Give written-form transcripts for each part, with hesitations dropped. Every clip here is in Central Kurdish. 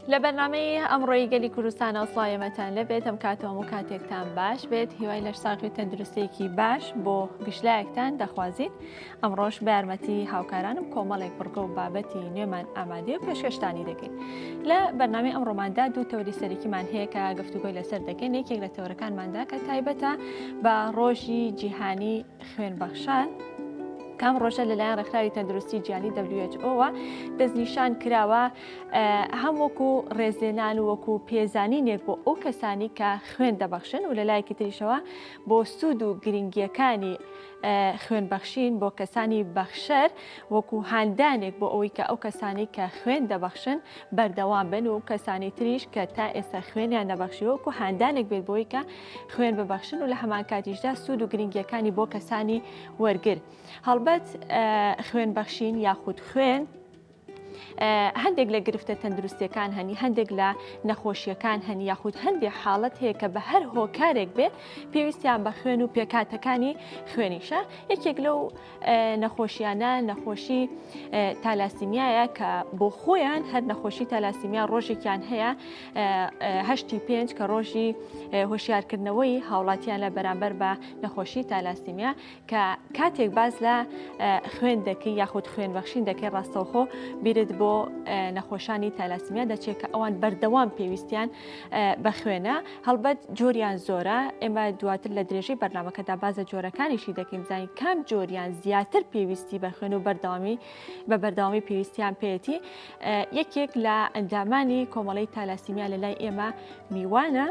لبرنامه ئەمڕۆی گەلی کوردستانە سڵایەمەتان لەبێت ئەم کاتەوە و کاتێکتان باش بێت هیوای لە ساقی تەندروستێکی باش بۆ گشتلایەکتان دەخوازیت ئەمڕۆژ بە یارمەتی هاوکارانم کۆمەڵێک بڕگە و بابەتی نوێمان ئامادەیە و پێشکەشتانی دەکەین لە بەرنامەی ئەمڕۆماندا دوو تەوری سەرەکیمان هەیە کە گفتوگۆی لەسەر دەکەین یەکێک لە تەورەکانماندا کە تایبەتە بە ڕۆژی جیهانی خوێنبەخشان کام ڕۆژە لەلایەن ڕێکخراوی تەندروستی جیهانی WHO دەستنیشان کراوە هەمووەکو ڕێزلێنان و وەکو پێزانینێک بۆ ئەو کەسانی کە خوێن دەبەخشن و لەلایەکی تریشەوە بۆ سوود و گرنگیەکانی خوێنبەخشین بۆ کەسانی بەخشەر وەکو هاندانێک بۆ ئەوەی کە ئەو کەسانی کە خوێن دەبەخشن بەردەوام بن و کەسانی تریش کە تا ئێستا خوێنیان نەبەخشیوە وەکو هاندانێک بێت بۆی کە خوێن ببەخشن و لە هەمان کاتیشدا سوود و گرنگیەکانی بۆ کەسانی وەرگر هەڵبەت خوێنبەخشین یاخود خوێن هەندێک لە گرفتە تەندروستیەکان هەنی هەندێک لە نەخۆشیەکان هەنی یاخود هەندێک حاڵەت هەیە کە بە هەر هۆکارێک بێ پێویستیان بە خوێن و پێکاتەکانی خوێنیشە یەکێک لەو نەخۆشیانە نەخۆشی تالاسیمیایە کە بۆ خۆیان هەر نەخۆشی تالاسیمیا ڕۆژێکیان هەیە هەشتی پێنج کە ڕۆژی هۆشیارکردنەوەی هاوڵاتیان لە بەرامبەر بە نەخۆشی تالاسیمیا کە کاتێک باز لە خوێن دەکەی یاخود خوێنبەخشین دەکەی ڕاستەوخۆ بیرت بۆ نەخۆشانی تالاسیمیا دەچێت کە ئەوان بەردەوام پێویستیان بە خوێنە هەڵبەت جۆریان زۆرە ئێمە دواتر لە درێژەی بەرنامەکەدا بازە جۆرەکانیشی دەکەین زانین کام جۆریان زیاتر پێویستی بە خوێن و بە بەردەوامی پێویستیان پێێتی یەکێک لە ئەندامانی کۆمەڵی تالاسیمیا لە لای ئێمە میوانە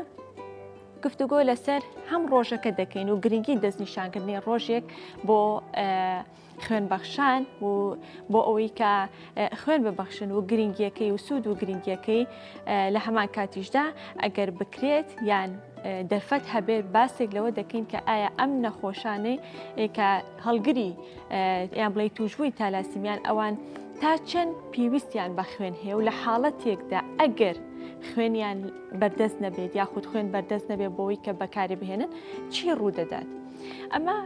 گفتوگۆ لەسەر هەم ڕۆژەکە دەکەین و گرنگی دەستنیشانکردنی ڕۆژێک بۆ خوێنبەخشان و بۆ ئەوەی کە خوێن ببەخشن و گرنگیەکەی و سوود و گرنگیەکەی لە هەمان کاتیشدا ئەگەر بکرێت یان دەرفەت هەبێت باسێک لەوە دەکەین کە ئایا ئەم نەخۆشانەی کە هەڵگری یان بڵێ تووشبووی تالاسیمیان ئەوان تا چەند پێویستیان بە خوێن هەیە و لە حاڵەتێکدا ئەگەر خوێنیان بەردەست نەبێت یاخود خوێن بەردەست نەبێت بۆەوەی کە بەکاری بهێنن چی ڕوودەدات ئەمە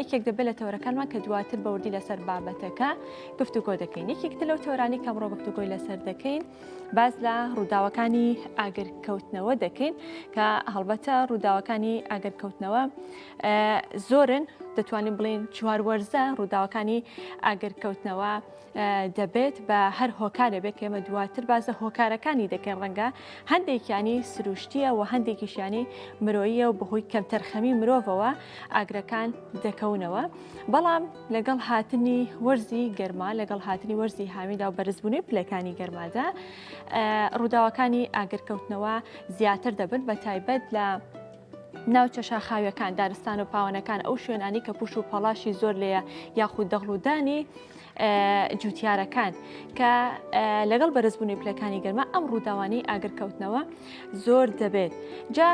یەکێک دەبێت لە تەورەکانمان کە دواتر بەوردی لەسەر بابەتەکە گفتوگۆ دەکەین یەکێکتر لەو تەورانی کەمڕۆ گفتوگۆی لەسەر دەکەین باز لە ڕووداوەکانی ئاگرکەوتنەوە دەکەین کە هەڵبەتە ڕووداوەکانی ئاگرکەوتنەوە زۆرن دەتوانین بڵێن چواروەرزە ڕووداوەکانی ئاگرکەوتنەوە دەبێت بە هەر هۆکارە بێت کە ئێمە دواتر بازە هۆکارەکانی دەکەین ڕەنگە هەندێکیانی سروشتیە و هەندێکیشیانی مرۆییە و بەهۆی کەمتەرخەمی مرۆڤەوە ئاگرەکان دەکەونەوە بەڵام لەگەڵ هاتنی وەرزی گەرما لەگەڵ هاتنی وەرزی هاویندا و بەرزبوونی پلەکانی گەرمادا ڕووداوەکانی ئاگرکەوتنەوە زیاتر دەبن بە تایبەت لە ناوچە شاخاویەکان دارستان و پاوانەکان ئەو شوێنانی کە پوش و پەڵاشی زۆر لێیە یاخود دەغڵودانی جوتیارەکان کە لەگەڵ بەرزبوونی پلەکانی گەرما ئەم ڕووداوانی ئاگرکەوتنەوە زۆر دەبێت جا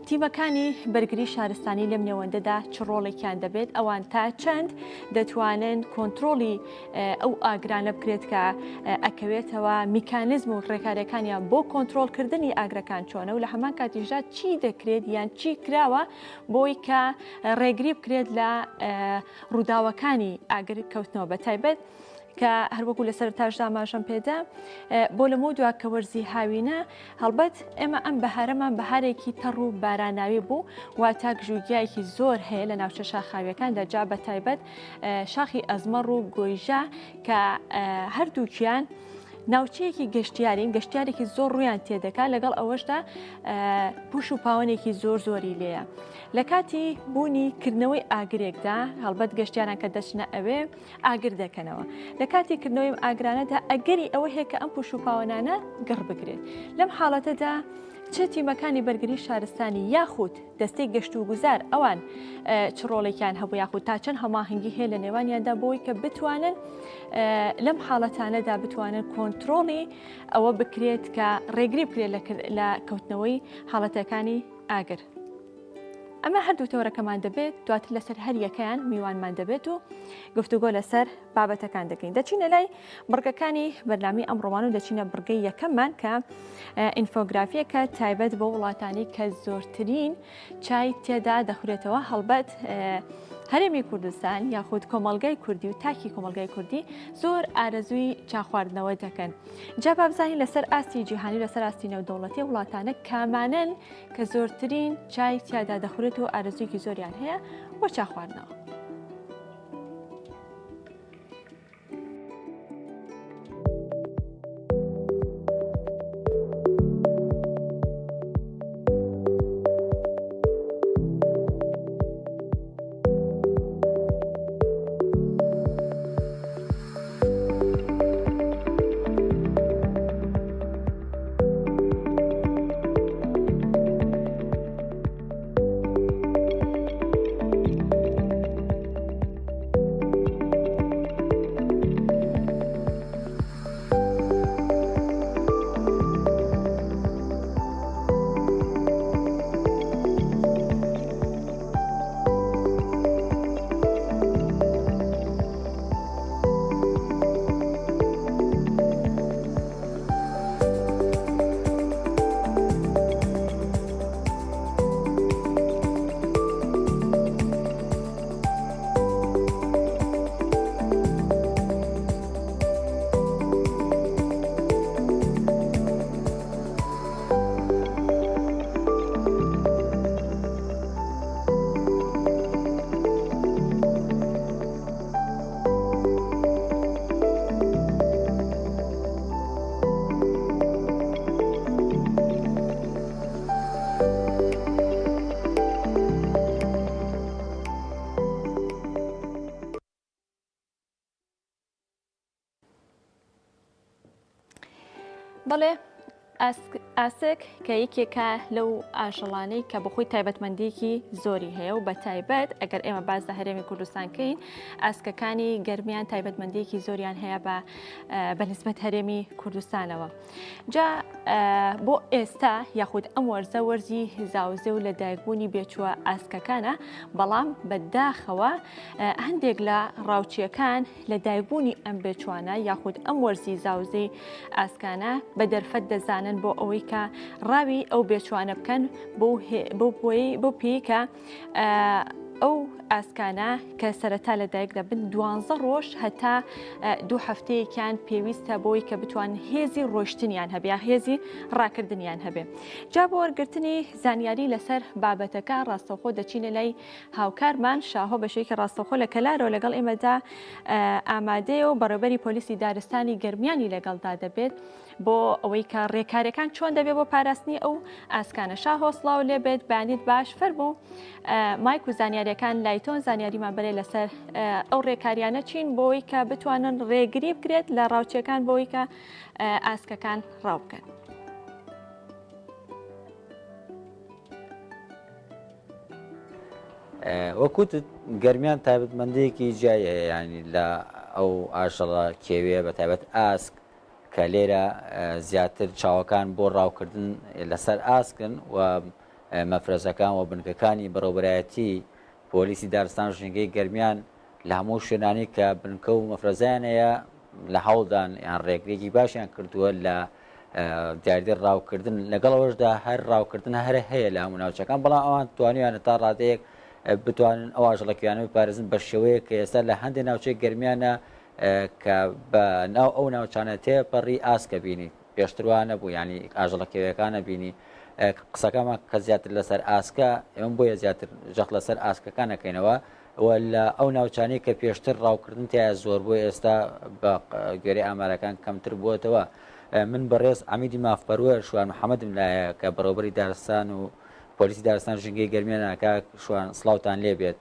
تیمەکانی بەرگری شارستانی لەم نێوەندەدا چ ڕۆڵێکیان دەبێت ئەوان تا چەند دەتوانن کۆنتترۆلی ئەو ئاگرانە بکرێت کە ئەکەوێتەوە میکانیزم و ڕێکاریەکانیان بۆ کۆنتترۆلکردنی ئاگرەکان چۆنە و لە هەمان کاتیژدا چی دەکرێت یان چی کراوە بۆی کە ڕێگری بکرێت لە ڕووداوەکانی ئاگرکەوتنەوە بە تایبەت کە هەروەکو لەسەر تاشدا ماژەم پێدا بۆ لەمە دووە کە وەرزی هاوینە هەڵبەت ئێمە ئەم بەهارەمان بەهارێکی تەڕ و باراناوی بوو واتە گژوگیایەکی زۆر هەیە لە ناوچە شاخاویەکاندا جا بە تایبەت شاخی ئەزمەڕ و گۆیژە کە هەردووکیان ناوچەیەکی گەشتیارێکی زۆر ڕویان تێدەکات لەگەڵ ئەوەشدا پوش و پاوانێکی زۆری لێیە لە کاتی بوونی کردنەوەی ئاگرێکدا هەڵبەت گەشتیاران کە دەچنە ئەوێ ئاگر دەکەنەوە لە کاتی کردنەوەی ئاگرانەدا ئەگەری ئەوە هەیە کە ئەم پوش و پاوانانە گەڕ بگرێت لەم حاڵەتەدا چه تیمەکانی بەرگری شارستانی یاخود دەستەی گەشت و گوزار ئەوان چ ڕۆڵێکیان هەبوو یاخود تا چەند هەماهنگگی هەیە لە نێوانیاندا بۆی کە بتوانن لەم حاڵەتانەدا بتوانن کۆنتترۆلی ئەوە بکرێت کە ڕێگری بکرێت لە کەوتنەوەی حاڵەتەکانی ئاگر ئەمە هەردوو تەورەکەمان دەبێت دواتر لەسەر هەر یەکەیان میوانمان دەبێت و گفتوگۆ لەسەر بابەتەکان دەکەین دەچینە لای بڕگەکانی بەرنامی ئەمڕۆمان و دەچینە بڕگەی یەکەممان کە ئینفۆگرافیەکە تایبەت بۆ وڵاتانی کە زۆرترین چای تێدا دەخورێتەوە هەڵبەت هەرێمی کوردستان یاخود کۆمەڵگەی کوردی و تاکی کۆمەڵگەی کوردی زۆر ئارەزووی چاخواردنەوە دەکەن. جا با بزانین لەسەر ئاستی جیهانی لەسەر ئاستی نێودەوڵەتی وڵاتانە کامانن کە زۆرترین چای تیادا دەخورێت و ئارەزوویەکی زۆریان هەیە بۆ چاخواردنەوە. بەڵێ ئاسک کە یەکێکە لەو ئاژەڵانەی کە بەخۆی تایبەتمەندیەکی زۆری هەیە و بە تایبەت ئەگەر ئێمە باز لە هەرێمی کوردستانکەین ئاسکەکانی گەرمیان تایبەتمەندیەکی زۆریان هەیە بە نسبەت هەرێمی کوردستانەوە. جا بۆ ئێستا یاخود ئەم وەرزە وەرزی زاوزێ و لە دایکبوونی بێچووە ئاسکەکانە، بەڵام بەداخەوە هەندێک لە ڕاوچیەکان لە دایکبوونی ئەم بێچوانە یاخود ئەم وەرزی زاوزەی ئاسکانە بە دەرفەت دەزانن بۆ ئەوەی کە ڕاوی ئەو بێچوانە بکەن بۆ پێی کە ئەو ئاسکانە کە سەرەتا لە دایک دەبن 12 ڕۆژ هەتا 2 هەفتەیەکیان پێویستە بۆی کە بتوان هێزی ڕۆشتنیان هەبێ یا هێزی ڕاکردنیان هەبێ. جا بۆ وەرگرتنی زانیاری لەسەر بابەتەکە ڕاستەوخۆ دەچینە لای هاوکارمان شاهۆ بەشێکی ڕاستەوخۆ لە کەلارەوە لەگەڵ ئێمەدا ئامادەیە و بەڕێوەبەری پۆلیسی دارستانی گەرمیانی لەگەڵدا دەبێت بۆ ئەوەی کە ڕێکاریەکان چۆن دەبێت بۆ پاراستنی ئەو ئاسکانە. شاهۆ سڵاو لێبێت، بانیت باش، فەرموو مایک و زانیاریەکان لای تۆن زانیاریمان بەرێ لەسەر ئەو ڕێکاریانە چین بۆی کە بتوانن ڕێگری بکرێت لە ڕاوچیەکان بۆی کە ئاسکەکان ڕاو بکەن. وەکوت گەرمیان تایبەتمەندیەکی جیایە، ینی لە ئەو ئاژەڵە کێوێ بە تایبەت ئاسک کە لێرە زیاتر چاوەکان بۆ ڕاوکردن لەسەر ئاسکن و مەفرەزەکان و بنکەکانی بەڕێوەبەرایەتی پۆلیسی دارستان ژینگەی گەرمیان لە هەموو شوێنانی کە بنکە و مەفرەزیانەیە لە هەوڵدان یان ڕێگرێکی باشیان کردووە لە دیاردی ڕاوکردن. لەگەڵەوەشدا هەر ڕاوکردن هەرە هەیە لە هەموو ناوچەکان، بەڵام ئەوان توانیوانە تا ڕادەیەک بتوانن ئەو ئاژەڵەکەیانە بپارێزن بە شێوەیە کە ئێستا لە هەندێک ناوچەی گەرمیانە کە بە ناو ئەو ناوچانە تێپەڕی ئاسکە بینی، پێشتروانە بوو، ینی ئاژەڵەکەوەکانە بینی. قسەکەمان کە زیاتر لەسەر ئاسکە، ئێمە بۆیە زیاتر جەخ لەسەر ئاسکەکانەکەینەوە لە ئەو ناوچانی کە پێشتر ڕاوکردن تیا زۆر بۆی ئێستا بە گوێرەی ئامارەکان کەمتر بووەتەوە. من بەڕێز ئەمیدی مافپەروە شوان محەممەدم لایە کە بەڕێوەبەری دارستان و پۆلیسی دارستان ژینگەی گەرمیانەکە شوان سڵاوتان لێبێت.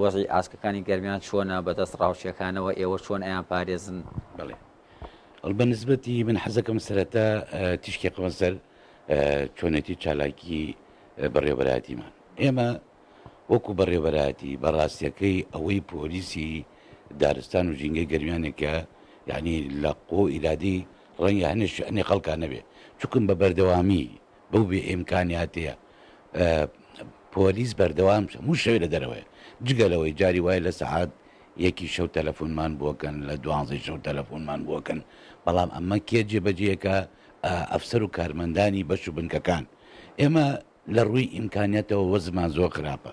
وەزی ئاسکەکانی گەرمیان چۆنە بەدەست ڕاوچیەکانەوە، ئێوە چۆن ئەیان پارێزن؟ بڵێ بەنسبەتی من حەزەکەم سەرەتا تیشکی قەمەسەر چۆنێتی چالاکی بەڕێوەبەرایەتیمان. ئێمە وەکو بەڕێوەبەرایەتی بەڕاستیەکەی ئەوەی پۆلیسی دارستان و ژینگەی گەرمیانێکە یعنی لە قۆ ئیرادی ڕەنگە هەنێ خەڵکان نەبێ، چونکم بە بەردەوامی بەو بێ ئیمکانیاتەیە پۆلیس بەردەوام هەموو شەوێ لە دەرەوەی جگەلەوەی جاری وایە لە سەعات یەکی شەو تەلەفۆنمان بووەکەن، لە 12 شەو تەلەفۆنمان بووەکەن، بەڵام ئەمە کێ جێبەجێیەکە ئەفسەر و کارمەندانی بەش و بنکەکان. ئێمە لە ڕووی ئیمکانیەتەوە وەزمان زۆر خراپە.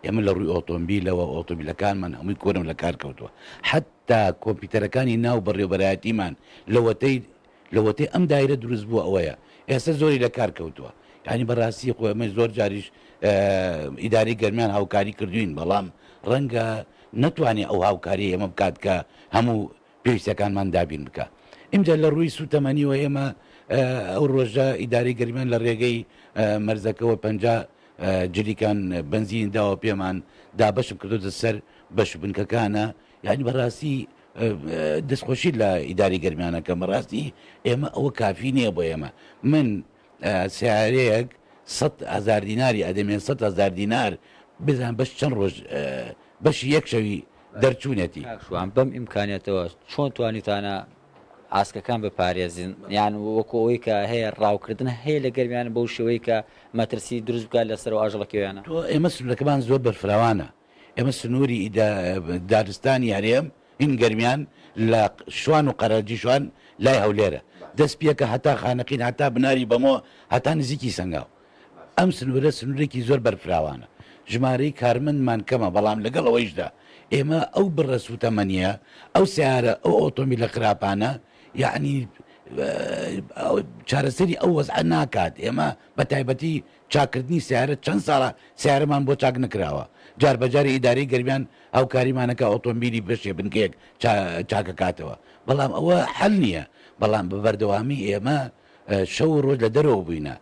ئێمە لە ڕووی ئۆتۆمبیلەوە ئۆتۆمبیلەکانمان هەمووی کۆرم لە کار کەوتووە حتا کۆمپیوتەرەکانی ناو بەڕێوەبەرایەتیمان لەوەتەی ئەم دایرە دروست بووە ئەوەیە ئێستا زۆری لە کار کەوتووە یعنی بەڕاستی خۆ ئەمە زۆر جاریش ئیداری گەرمیان هاوکاری کردوین بەڵام ڕەنگە نەتوانێت ئەو هاوکاری ئێمە بکات کە هەموو پێویستەکانمان دابین بکە ئینجا لە ڕووی سوتەمەنیوە ئێمە ئەو ڕۆژە ئیداری گەرمیان لە ڕێگەی مەرزەکەەوە 50 جلیکان بنزین داوە پێمان دابەشم کردو سەر بەش بنکەکانە یعنی بەڕاستی دەستخۆشی لە ئیداری گەرمیانەکە بەڕاستی ئێمە ئەوە کافی نییە بۆ ئێمە من سیارەیەک 100,000 دیناری ئەدەمێ 100,000 دینار بزان بەش چەند ڕۆژ بەشی یەک شەوی دەرچوونەتی شوان بەم ئیمکانێتەوە چۆن توانیتانە ئاسکەکان بپارێزین یان وەکو ئەوەی کە هەیە ڕاوکردن هەیە لە گەرمیان بەو شێوەی کە مەترسی دروست بکات لەسەر و ئاژەڵەکەویانە تۆ ئێمە سنوورەکەمان زۆر بەرفراوانە ئێمە سنووری دارستانی هەرێم این گەرمیان لە شوان و قەرەجی شوان لای هەولێرە دەست پێکە هەتا خانەقین هەتا بناری بەمۆ هەتا نزیکی سنگاو ئەم سنوورە سنوورێکی زۆر بەرفراوانە ژمارەی کارمندمان کەمە بەڵام لەگەڵ ئەوەیشدا ئێمە ئەو بڕە سوتەمەنیە ئەو سیارە ئەو ئۆتۆمیلە خراپانە یعنی چارەسەری ئەو وەزع ناکات ئێمە بە تایبەتی چاکردنی سیارە چەند ساڵە سیارەمان بۆ چاک نکراوە جار بەجاری ئیداری گەرمیان ئەوکاریمانەکە ئۆتۆمبیلی بەشێ بنکەیەک چاکەکاتەوە بەڵام ئەوە حەل نییە بەڵام بە بەردەوامی ئێمە شەو ڕۆژ لە دەرەوە بووینە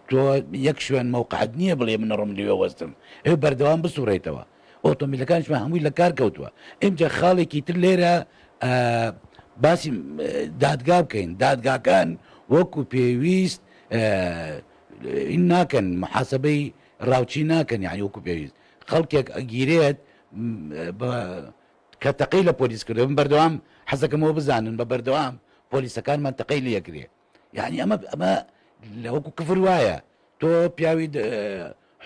تۆ یەک شوێن مەوقعات نییە بڵێ من ڕۆم لێوە وەستم ئێ بەردەوام بسوڕێتەوە ئۆتۆمبیلەکانشمان هەمووی لە کار کەوتووە ئەمجا خاڵێکی تر لێرە باسی دادگا بکەین دادگاکان وەکو پێویست ناکەن محاسبەی ڕاوچی ناکەن یعنی وەکو پێویست خەڵکێک ئەگیرێت کە تەقی لە پۆلیس کردو من بەردەوام حەزەکەمەوە بزانن بە بەردەوام پۆلیسەکانمان تەقی لە یەکرێ یعنی ئەمە لە وەکو کفر وایە تۆ پیاوی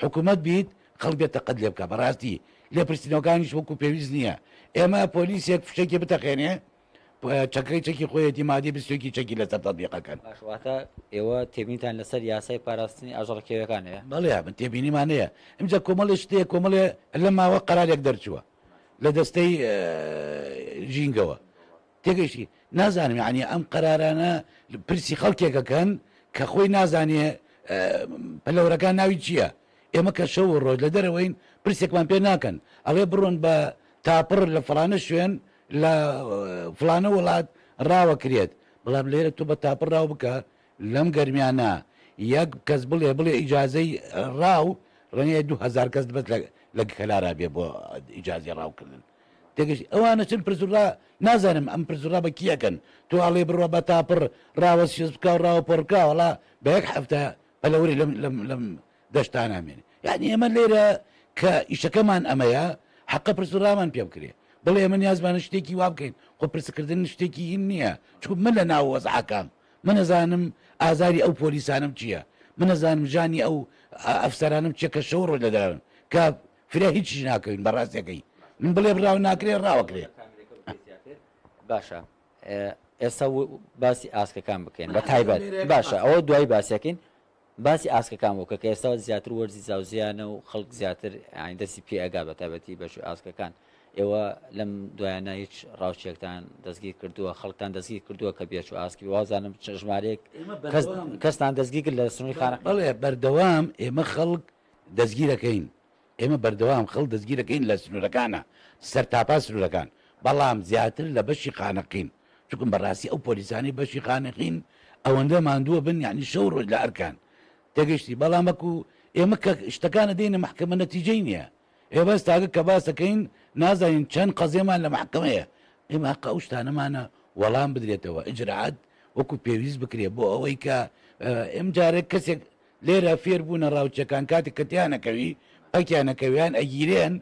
حکوومەت بیت خەڵک بێت تەقەت لێ بکە بەڕاستی لێ پرسیینەوەکانیش وەکو پێویست نییە ئێمە پۆلیسێک فشێکی بتەقێنێ چەکەی چەکی خۆیەتی مادی بستێکی چەکی لەسەر تەطبیقەکەن باشواتە ئێوە تێبینتان لەسەر یاسای پاراستنی ئاژەڵەکەویەکانەیە بەڵێ من تێبینیمانەیە ئەمجا کۆمەڵی شتەیە کۆمەڵێ لە ماوە قەرارێک دەرچووە لە دەستەی ژینگەوە تێگەیشتی نازانم ینی ئەم قەرارانە پرسی خەڵکێکەکەن کە خۆی نازانێ پەلەورەکان ناوی چییە ئێمە کە شەو ڕۆژ لە دەرەوەین پرسێکمان پێ ناکەن ئەڵێ بڕۆن بە تاپڕ لە فڵانە شوێن لە فلانە وڵات ڕاوە کرێت بەڵام لێرە تۆ بە تاپڕ ڕاو بکە لەم گەرمیانە یەک کەس بڵێ ئیجازەی ڕاو ڕەنگە 2000 کەس بەس لە کەلارا بێ بۆ ئیجازی ڕاوکردن تێگەشت ئەوانە چەند پرسوڕا نازانم ئەم پرسوڕا بە کیەکەن تۆ ئاڵێ بڕۆ بە تاپڕ ڕاوە سێز بکە و ڕاوە پڕکە وڵا بە یەک هەفتە پەلەوری لەم دەشتان نامێنێ یعنی ئێمە لێرە کە ئیشەکەمان ئەمەیە حەقە پرسوڕامان پێ بکرێ بڵێ من نیازمانە شتێکی وا بکەین خۆ پرسکردن شتێکی هین نییە چون من لە ناو وەزعەکەم من نەزانم ئازاری ئەو پۆلیسانم چییە من نەزانم ژانی ئەو ئەفسەرانم چێکە شەو ڕۆ لەدارن کە فرە هیچی ناکەین بەڕاستەکەی من بڵێ بڕاو ناکرێ ڕاوەکرێ باشە ئێستا باسی ئاسکەکان بکەین بە تایبەت باشە ئەوە دوای باسیەکەین باسی ئاسکەکان وکە کە ئێستا زیاتر وەرزی زاوزیانە و خەڵک زیاتر ئاین دەستی پێئگا بە تایبەتی بەش ئاسکەکان ئێوە لەم دوایانە هیچ ڕاوچێکتان دەستگیر کردووە خەڵکتان دەستگیر کردووە کە بێت و ئاسکی وازانم ژمارەیەک کەستان دەستگیر کرد لە سنووری خانە بڵێ بەردەوام ئێمە خەڵک دەستگیرەکەین ئێمە بەردەوام خەڵ دەستگیرەکەین لە سنوورەکانە سەرتاپا سنوورەکان بەڵام زیاتر لە بەشی خانەقین چکم بەڕاستی ئەو پۆلیسانی بەشی خانەقین ئەوەندە ماندووە بن یعنی شەو ڕۆژ لە ئەرکان تێگەشتی بەڵامەکو ئێمە کە شتەکانە دێنە محکمە نەتیجەی نییە ئێمە ئێستاگە کە باسەکەین نازانین چەند قەزێمان لە محکمەیە ئێمە حەقە ئەو شتانەمانە وەڵام بدرێتەوە ئجرعات وەکو پێویست بکرێ بۆ ئەوەی کە ئەم جارێک کەسێک لێرە فێر بوونە ڕاوچەکان کاتێک کە تیانەکەوی ئەکیانەکەویان ئەگیرێن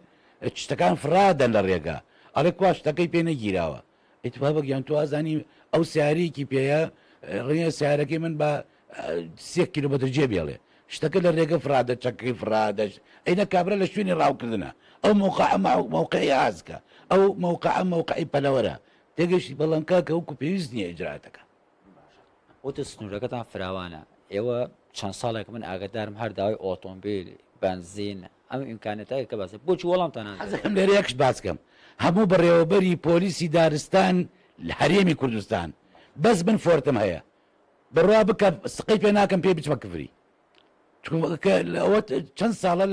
شتەکان فرادەن لە ڕێگا ئەڵێ کوا شتەکەی پێ نەگیراوە ئیتفاق گیان تو ئازانی ئەو سیارێکی پێەیە ڕێنە سیارەکەی من بە 3 کیلومتر جێ بێڵێ شتەکە لە ڕێگە فرادە چەکەی فرادەش ئەینە کابرا لە شوێنی ڕاوکردنە ئەو موقعی ئازکە ئەو موقعی پەلەوەرە تێگەشتی بەڵام کاکە وەکو پێویست نییە ئیجراتەکە وتە سنوورەکەتان فراوانە ئێوە چەند ساڵێک من ئاگدارم هەر داوای ئۆتۆمبیل بنزین ئەم ئیمکانێتەکە کە باس بۆچی وەڵامتان حەزەکەم لێرە یەکش باسکەم هەموو بەڕێوەبەری پۆلیسی دارستان لە هەرێمی کوردستان بەس بن فۆرتم هەیە بڕوا بکە سقی پێ ناکەم پێ بچمە کفری ئەوە چەند ساڵە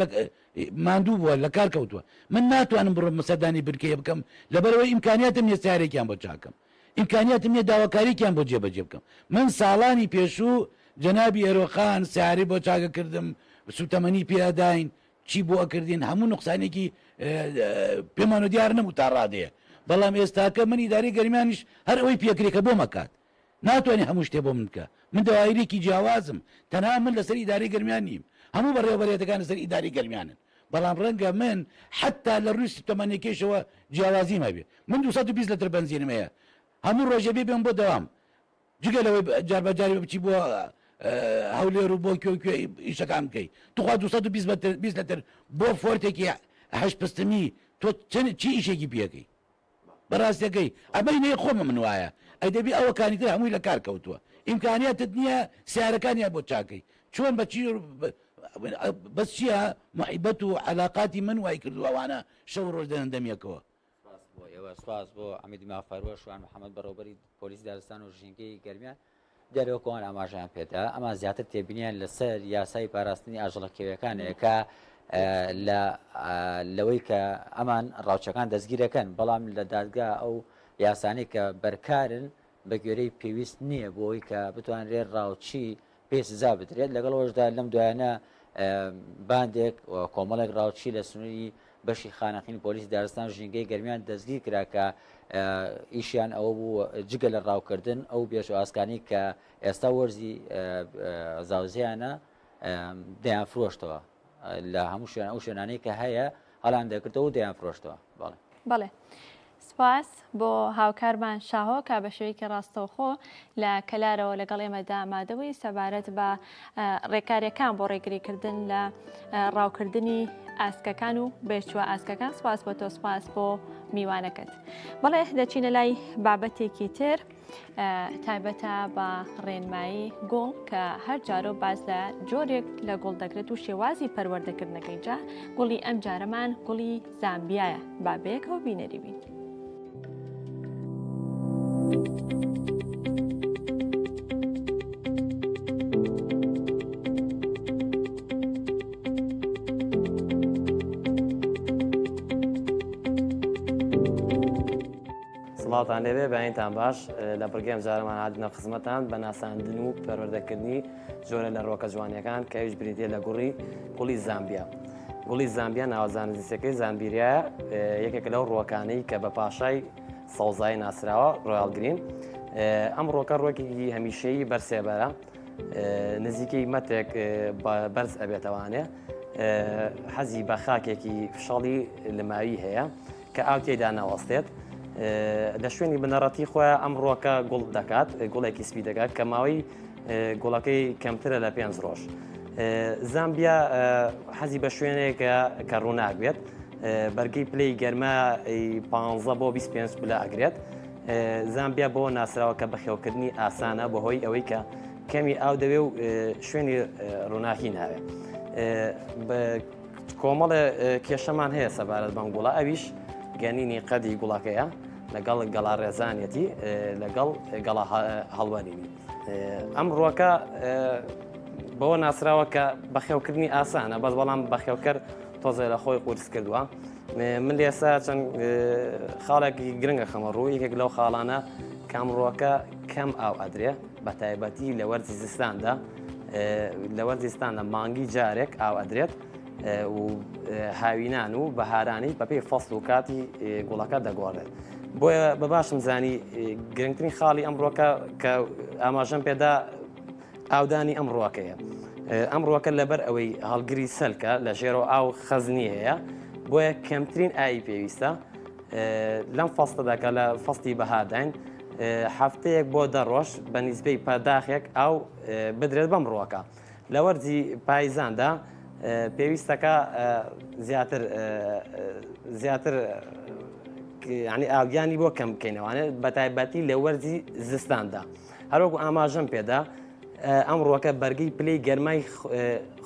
ماندوو بووە لە کار کەوتووە من ناتوانم بڕۆ مەسەدانی برکەیە بکەم لەبەرەوەی ئیمکانیاتم نیە سیارێکیان بۆ چاکەم ئیمکانیاتم نیە داواکاریکیان بۆ جێبەجێ بکەم من ساڵانی پێشوو جەنابی ئێرۆخان سیاری بۆ چاکە کردم سوتەمەنی پێداین چی بۆ ئەکردین هەموو نقصانێکی پێمانە دیار نەبوو تا ڕادەیە بەڵام ئێستاکە من ئیداری گەرمیانیش هەر ئەوەی پێکرێکە بۆ مەکات ناتوانێت هەموو شتێ بۆ من بکە من داوایرێکی جیاوازم تەنها من لەسەر ئیداری گەرمیان نیم هەموو بەڕێوەبەرێتەکان لەسەر ئیداری گەرمیانن بەڵام ڕەنگە من حتا لە ڕووی سوتەمەنێکیشەوە جیاوازیم هەبێ من 220 لتر بنزینم هەیە هەموو ڕۆژە بێم بۆ دەوام جگە لەوەی جاربەجاری بچی بۆ هەولێر و بۆ کوێ ئیشەکان بکەیت توخوا 220 لتر بۆ فۆرتێکی هەش پستمی تۆ چی ئیشێکی پێەکەی بەڕاستەکەی ئەمەی نەیە خۆمە من وایە ئەی دەبی ئەوەکانی تر هەمووی لە کار کەوتووە ئیمکانیاتت نییە سیارەکانیان بۆ چاکەی چۆن بەچی بەس چییە محیبەت و علااقاتی من وای کردووەوانە شەو ڕۆژ دەندەمیەکەوە سواز بۆ ئەمیدی مافەروە شوان محەممەد بەڕێوەبەری پۆلیس دارستان و ژینگەی گەرمیان دەرەوەکەوان ئاماژیان پێدا ئەمە زیاتر تێبینیان لەسەر یاسای پاراستنی ئاژەڵە کێویەکانەیە کە لەوەی کە ئەمان ڕاوچەکان دەستگیرەکەن بەڵام لە دادگا ئەو یاسانی کە بەرکارن بە گوێرەی پێویست نییە بۆی کە بتوانرێت ڕاوچی پێ سزا بدرێت لەگەڵەوەشدا لەم دوایانە باندێک کۆمەڵێک ڕاوچی لە سنووری بەشی خانەقین پۆلیس دارستان ژینگەی گەرمیان دەستگیر کرا کە ئیشیان ئەوە بوو جگە لە ڕاوکردن ئەو بێژ و ئاسکانی کە ئێستا وەرزی زاوزیانە دەیان فرۆشتەوە لە هەموو شوێن ئەو شوێنانەی کە هەیە هەڵان دەکردەوە و دەیان فرۆشتەوە بەڵێ سپاس بۆ هاوکارمان شاهۆ کا بە شێوەیەکی ڕاستەوخۆ لە کەلارەوە لەگەڵ ئێمەدا ئامادەبووی سەبارەت بە ڕێکاریەکان بۆ ڕێگریکردن لە ڕاوکردنی ئاسکەکان و بێچووە ئاسکەکان سپاس بۆ تۆ سپاس بۆ میوانەکەت بەڵێ دەچینە لای بابەتێکی تر تایبەتە بە ڕێنمایی گوڵ کە هەر جارۆ باز لە جۆرێک لە گوڵ دەکرێت و شێوازی پەروەردەکردنەکەی جا گوڵی ئەم جارەمان گوڵی زامبیایە بابەیەکەوە بینەری بین. سڵاتان لێبێ بەینتان باش لە بڕگەم جارەمان هاتنە خزمەتان بە ناساندن و پەروەردەکردنی جۆرە لە ڕۆکە جوانیەکان کە هیچ بریتێ لە گوڵی زامبیا. گوڵی زامبیا ناوەزانزیسەکەی زامبیریایە یەکێک لەو ڕۆکانەی کە بە پاشای سەوزایی ناسراوە ڕۆیال گرین. ئەم ڕۆکە ڕۆکێکی هەمیشەیی بەرسێبەرە نزیکەی مەتێک بەرز ئەبێتەوانێ حەزی بە خاکێکی فشەڵی لەماوی هەیە کە ئاو تێدا ناوەستێت لە شوێنی بنەڕەتی خۆیان ئەم ڕۆکە گوڵ دەکات گوڵێکی سپی دەکات کە ماوەی گوڵەکەی کەمترە لە 5 ڕۆژ. زامبیا حەزی بە شوێنێکە کە ڕووناک بێت بەرگەی پلەی گەرمە 15 بۆ 25 بلا ئەگرێت. زامبیا بۆ ناسراوە کە بەخێوکردنی ئاسانە بەهۆی ئەوەی کە کەمی ئاو دەوێ و شوێنی ڕووناکی ناوێت. کۆمەڵە کێشەمان هەیە سەبارەت بەم گوڵە ئەویش گەنینی قەدی گوڵەکەیە لەگەڵ گەڵا ڕێزانەتی لەگەڵ گەڵا هەڵوەرینی. ئەم ڕۆکە بەوە ناسراوە کە بەخێوکردنی ئاسانە بەس بەڵام بەخێوکەر تۆزە لە خۆی قورس کردووە. من لێسا چەند خاڵێکی گرنگە خەمە ڕوو یەکێک لەو خاڵانە کامڕۆکە کەم ئاو ئەدرێ بە تایبەتی لە وەرزی زستاندا لە وەرزی زستاندا مانگی جارێک ئاو ئەدرێت و هاوینان و بەهارانی بەپێی فەسڵ و کاتی گوڵەکە دەگۆڕێت. بۆیە بەباشم زانی گرنگترین خاڵی ئەم ڕۆکە کە ئاماژەم پێدا ئاودانی ئەم ڕۆکەیە. ئەم ڕۆکە لەبەر ئەوەی هەڵگری سەلکە لە ژێرۆ ئاو خەزنی هەیە بۆیە کەمترین ئایی پێویستە لەم فەستەداکە لە فەستی بەهاداین هەفتەیەک بۆ 10 ڕۆژ بە نیزبەی پەرداخێک ئاو بدرێت بەم ڕۆکە. لە وەرزی پاییزاندا پێویستەکە زیاتر ینی ئاویانی بۆ کەم بکەینەوانێت بە تایبەتی لە وەرزی زستاندا. هەروەکو ئاماژەم پێدا ئەم ڕۆکە بەرگەی پلەی گەرمای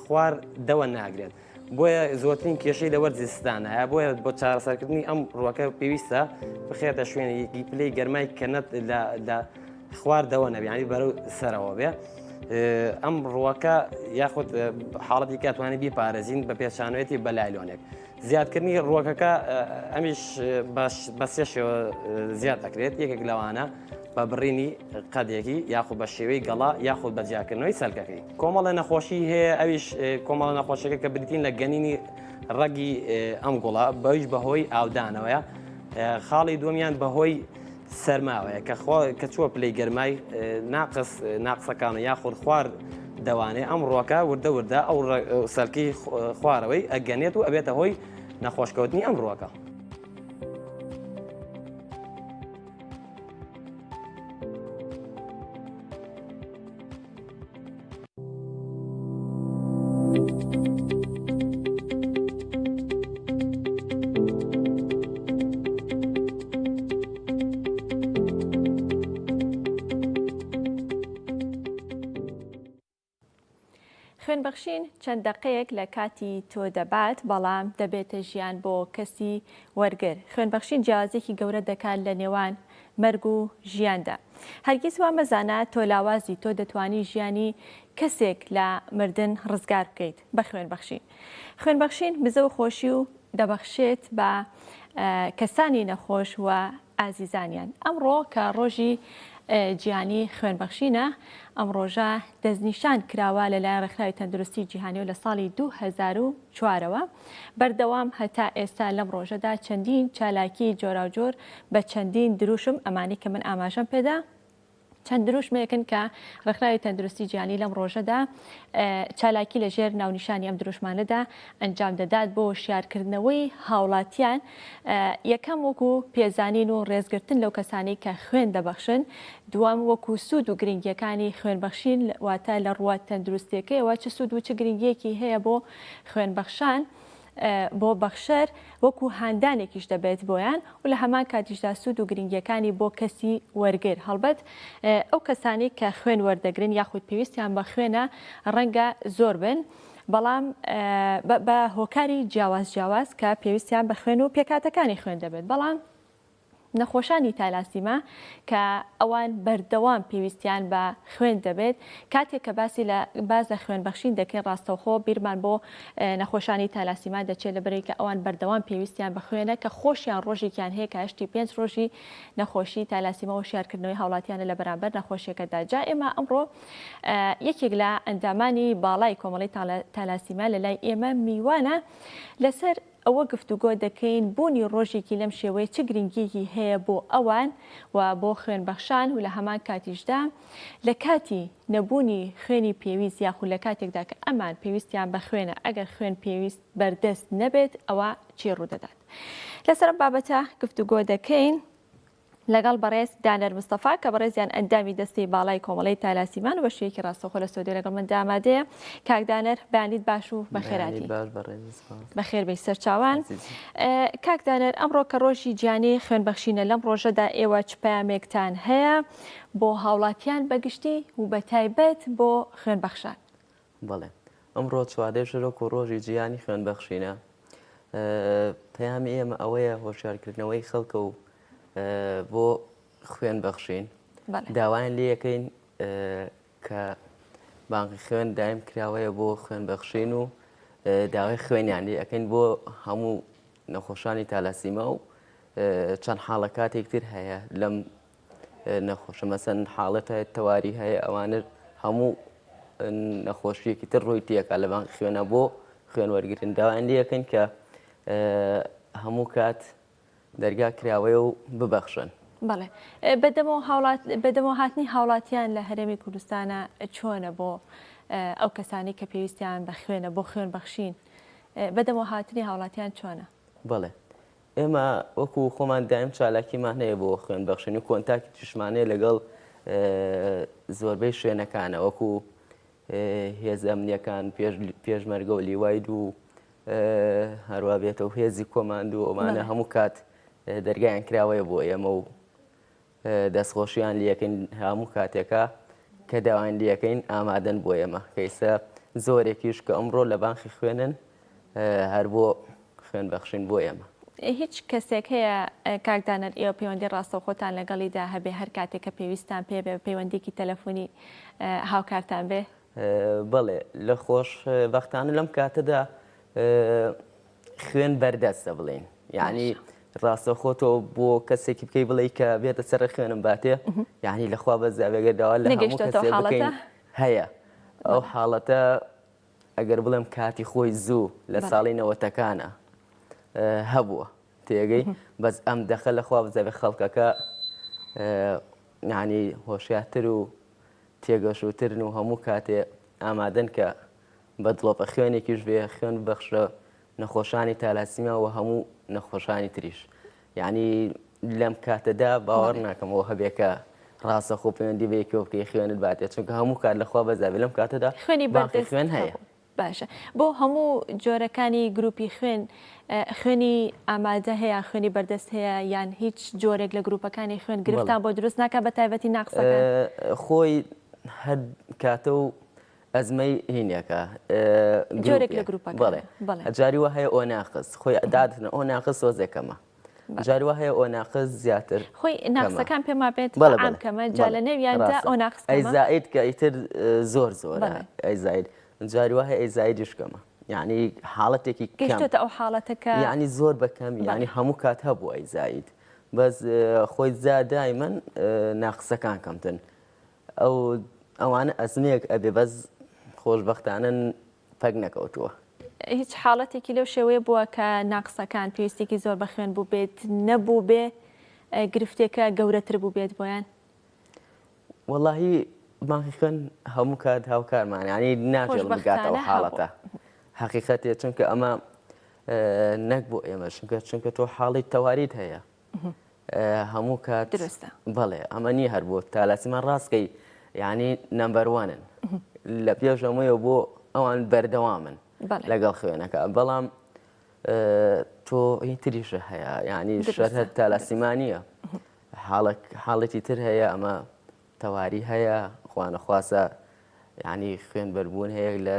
خوار دەوە ناگرێت بۆیە زۆرترین کێشەی لە وەرزستانە هەیە بۆیە بۆ چارەسەرکردنی ئەم ڕووەکە پێویستە بخێتە شوێنێکی پلەی گەرمای کە نەت لە خواردەوە نەبیانی بەرەو سەرەوە بێ ئەم ڕووەکە یاخود حاڵەتی کاتوانانی بیپارێزین بە پێچانوێتی بە لایلۆنێک زیادکردنی ڕووەکەکە ئەمیش بە سێ شێوە زیاد دەکرێت یەکێک لەوانە بە بڕینی قەدێکی یاخود بە شێوەی گەڵا یاخود بە جیاکردنەوەی سەلکەکەی کۆمەڵە نەخۆشی هەیە ئەویش کۆمەڵە نەخۆشیەکە کە بریتین لە گەنینی ڕەگی ئەم گوڵە بەویش بەهۆی ئاودانەوەیە خاڵی دووەمیان بەهۆی سەرماوەیە کە چووە پلەی گەرمای ناقسەکان و یاخود خوارد دەوانێت ئەم ڕۆکە وردە وردە ئەو سەرکی خوارەوەی ئەگەنێت و ئەبێتە هۆی نەخۆشکەوتنی ئەم ڕۆکە. خوێنبەخشین چەند دقەیەک لە کاتی تۆ دەبات بەڵام دەبێتە ژیان بۆ کەسی وەرگر. خوێنبەخشین جیازێکی گەورە دەکات لە نێوان مەرگ و ژیاندا. هەرگیز وا مەزانە تۆ لاوازی تۆ دەتوانی ژیانی کەسێک لە مردن ڕزگار بکەیت بە خوێنبەخشین. خوێنبەخشین بزە و خۆشی و دەبەخشێت بە کەسانی نەخۆش و ئازیزانیان. ئەمڕۆ کە ڕۆژی جیهانی خوێنبەخشینە ئەم ڕۆژە دەستنیشان کراوە لەلایەن ڕێکخراوی تەندروستی جیهانی و لە ساڵی 2004ەوە بەردەوام هەتا ئێستا لەم ڕۆژەدا چەندین چالاکی جۆراوجۆر بە چەندین دروشم ئەمانی کە من ئاماژەم پێدا چەند دروشمێکن کە ڕێکخراوی تەندروستی جیهانی لەم ڕۆژەدا چالاکی لەژێر ناونیشانی ئەم دروشمانەدا ئەنجام دەدات بۆ شیارکردنەوەی هاوڵاتیان یەکەم وەکو پێزانین و ڕێزگرتن لەو کەسانی کە خوێن دەبەخشن دوام وەکو سوود و گرنگیەکانی خوێنبەخشین واتە لە ڕوات تەندروستیەکەیەوە چ سوود و چ گرنگیەکی هەیە بۆ خوێنبەخشان بۆ بەخشەر وەکو هاندانێکیش دەبێت بۆیان و لە هەمان کاتیشدا سوود و گرنگیەکانی بۆ کەسی وەرگر هەڵبەت ئەو کەسانی کە خوێن وەردەگرن یاخود پێویستیان بە خوێنە ڕەنگە زۆر بن بەڵام بە هۆکاری جیاواز کە پێویستیان بە خوێن و پێکاتەکانی خوێن دەبێت بەڵام نەخۆشانی تالاسیمە کە ئەوان بەردەوام پێویستیان بە خوێن دەبێت کاتێک کە باز لە خوێنبەخشین دەکەین ڕاستەوخۆ بیرمان بۆ نەخۆشانی تالاسیما دەچێت لەبەرەوەی کە ئەوان بەردەوام پێویستیان بە خوێنە کە خۆشیان ڕۆژێکیان هەیە کە هەشتی 5 ڕۆژی نەخۆشی تالاسیمە و شیارکردنەوەی هاوڵاتیانە لە بەرامبەر نەخۆشیەکەدا جا ئێمە ئەمڕۆ یەکێک لە ئەندامانی باڵای کۆمەڵی تالاسیما لەلای ئێمە میوانە لەسەر ئەوە گفتوگۆ دەکەین بوونی ڕۆژێکی لەم شێوەیە چ گرنگیەکی هەیە بۆ ئەوان و بۆ خوێنبەخشان و لە هەمان کاتیشدا لە کاتی نەبوونی خوێنی پێویست یاخود لە کاتێکدا کە ئەمان پێویستیان بە خوێنە ئەگەر خوێن پێویست بەردەست نەبێت ئەوە چی ڕوودەدات. لەسەر بابەتە گفتوگۆ دەکەین لەگەڵ بەڕێز دانەر مستەفا کە بەڕێزیان ئەندامی دەستی باڵای کۆمەڵی تالاسیمان و بە شوەیەکی ڕاستەوخۆ لە سۆدی لەگەڵ من دامادەیە. کاک دانەر بەیانیت باش و بەخێراتی بەخێر بەی سەرچاوان. کاک دانەر ئەمڕۆ کە ڕۆژی گیانی خوێنبەخشینە لەم ڕۆژەدا ئێوە چ پەیامێکتان هەیە بۆ هاوڵاتیان بەگشتی و بە تایبەت بۆ خوێنبەخشان؟ بەڵێ ئەمڕۆ چوادەی شەرۆک و ڕۆژی جیانی خوێنبەخشینە پەیامی ئێمە ئەوەیە هۆشیارکردنەوەی خەڵکە و بۆ خوێنبەخشین داوایان لێ یەکەین کە بانقی خوێن دایم کراوەیە بۆ خوێنبەخشین و داوای خوێنیان لێ ئەەکەین بۆ هەموو نەخۆشانی تالاسیمە و چەند حاڵەکاتێکتر هەیە لەم نەخۆشە مەسەن حاڵەتە تەواری هەیە ئەوانە هەموو نەخۆشیەکی تر ڕووی تێکە لە بانقی خوێنە بۆ خوێن وەرگتن داوایان لێ یەکەین کە هەموو کات دەرگا کراوەیە و ببەخشن. بەڵێ بەدەمەوە هاتنی هاوڵاتیان لە هەرێمی کوردستانە چۆنە بۆ ئەو کەسانی کە پێویستیان بە خوێنە بۆ خوێنبەخشین بەدەمەوە هاتنی هاوڵاتیان چۆنە؟ بەڵێ ئێمە وەکو خۆمان دایم چالاکیمان هەیە بۆ خوێنبەخشین و کۆنتاکی چشمانەیە لەگەڵ زۆربەی شوێنەکانە وەکو هێز ئەمنیەکان پێشمەرگە و لیواید و هەروە بێتەوە هێزی کۆماند و ئەمانە هەموو کات دەرگایان کراوەیە بۆ ئێمە و دەستخۆشییان لیەکەین هەموو کاتێکە کە داوایان لیەکەین ئامادەن بۆ ئێمە کەیسە زۆرێکیش کە ئەمڕۆ لە بانخی خوێنن هەر بۆ خوێن بەخشین بۆ ئێمە. هیچ کەسێک هەیە کاکدانەر ئێوە پەیوەندی ڕاستەوخۆتان لەگەڵیدا هەبێ هەر کاتێک کە پێویستان پێ بێ پەیوەندێکی تەلەفۆنی هاوکارتان بێ؟ بەڵێ لە خۆش بەختانە لەم کاتەدا خوێن بەردەستە بڵێن، یعنی ڕاستەخۆتەوە بۆ کەسێکی بکەی بڵێ کە بێتە سەر خوێنم باتێ، یعنی لەخوا بەزابێگەرداوە لە هەموو کەسێ بکەین هەیە. ئەو حاڵەتە ئەگەر بڵێم کاتی خۆی زوو لە ساڵی نەوەتەکانە هەبووە تێگەی، بەس ئەم دەخە لەخوا بزەبێ خەڵکەکە یعنی هۆشیارتر و تێگەشوترن و هەموو کاتێ ئامادەن کە بە دڵۆپە خوێنێکیش بێ خوێن بەخشە نەخۆشانی تالاسیما و هەموو نەخۆشانی تریش. یعنی لەم کاتەدا باوەڕ ناکەمەوە هەبێکە ڕاستەخۆ پەیوەندی بەیەکەوە بکەی خوێنت باتێت، چونکە هەموو کات لەخوا بەزابێ لەم کاتەدا باقی خوێن هەیە. باشە بۆ هەموو جۆرەکانی گروپی خوێنی ئامادە هەیە، خوێنی بەردەست هەیە، یان هیچ جۆرێک لە گروپەکانی خوێن گرفتان بۆ دروست ناکە بە تایبەتی ناقسەکان؟ خۆی هەر کاتە و ئەزمەی هینەکە جۆرێک لە گروپەکە بڵێ جاری وە هەیە ئۆ ناقس خۆی ئەدادنە ئۆ ناقس سۆزێکەمە، جاری وە هەیە ئۆ ناقس زیاتر خۆی ناقسەکان پێما بێت عام کەمە جا لە نێویاندا ئۆ ناقس ئەی زائید کە ئیتر زۆر زۆرە ئەی زائید جاری وە هەیە ئەی زائیدیش کەمە، یعنی حاڵەتێکی گەشتۆتە ئەو حاڵەتەکە یعنی زۆر بەکەم، یعنی هەموو کات هەبوو ئەی زائید، بەس خۆی زا دایمەن ناقسەکان کەمتن. ئەوانە ئەزمەیەک ئەبێ بەس خۆشبەختانە پەک نەکەوتووە. هیچ حاڵەتێکی لەو شێوەیە بووە کە ناقسەکان پێویستێکی زۆر بە خوێن بوو بێت نەبوو بێ گرفتێکە گەورەتر بوو بێت بۆیان؟ وەڵاهی ماخی خوێن هەموو کات هاوکارمان، ینی ناژێڵ بگاتەوە حاڵەتە حەقیقەتێ، چونکە ئەمە نەک بۆ ئێمە چونکە تۆ حاڵی تەواریت هەیە هەموو کات بەڵێ ئەمە نی هەر بۆ تالاسیمان ڕاستکەی یعنی نەمبەر وانن لە پێش هەموویە بۆ ئەوان بەردەوامن لەگەڵ خوێنەکە، بەڵام تۆ هیتریشە هەیە، یعنی شەرهەت تالاسیمانیە حاڵەتی تر هەیە، ئەمە تەواری هەیە خوانەخواسە، یعنی خوێن بەربوون هەیە لە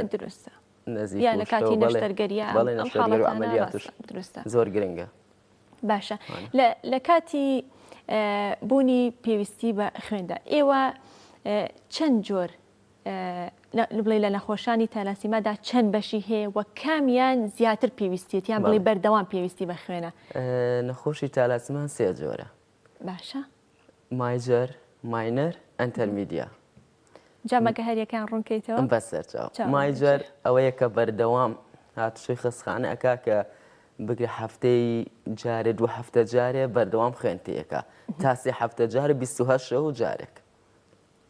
نزیک لە کاتی نەشتەرگەریە و عەمەلیاتش زۆر گرنگە. باشە لە کاتی بوونی پێویستی بە خوێندا ئێوە چەند جۆر بڵێ لە نەخۆشانی تالاسیمادا چەند بەشی هەیە و کامیان زیاتر پێویستیت یان بڵێ بەردەوام پێویستی بە خوێنە؟ نەخۆشی تالاسیمان سێ جۆرە. باشە. مایجەر، ماینەر، ئەنتەرمیدیا. جامەکە هەریەکان ڕوونکەیتەوە؟ بەسەرچاو. مایجەر ئەوەیە کە بەردەوام هاتوچۆی خستخانە ئەکا کە بگرێ هەفتەی جارێ دوو هەفتە جارێ بەردەوام خوێنتەیەەکە تا سێ هەفتە جارە 28 شەو جارێک.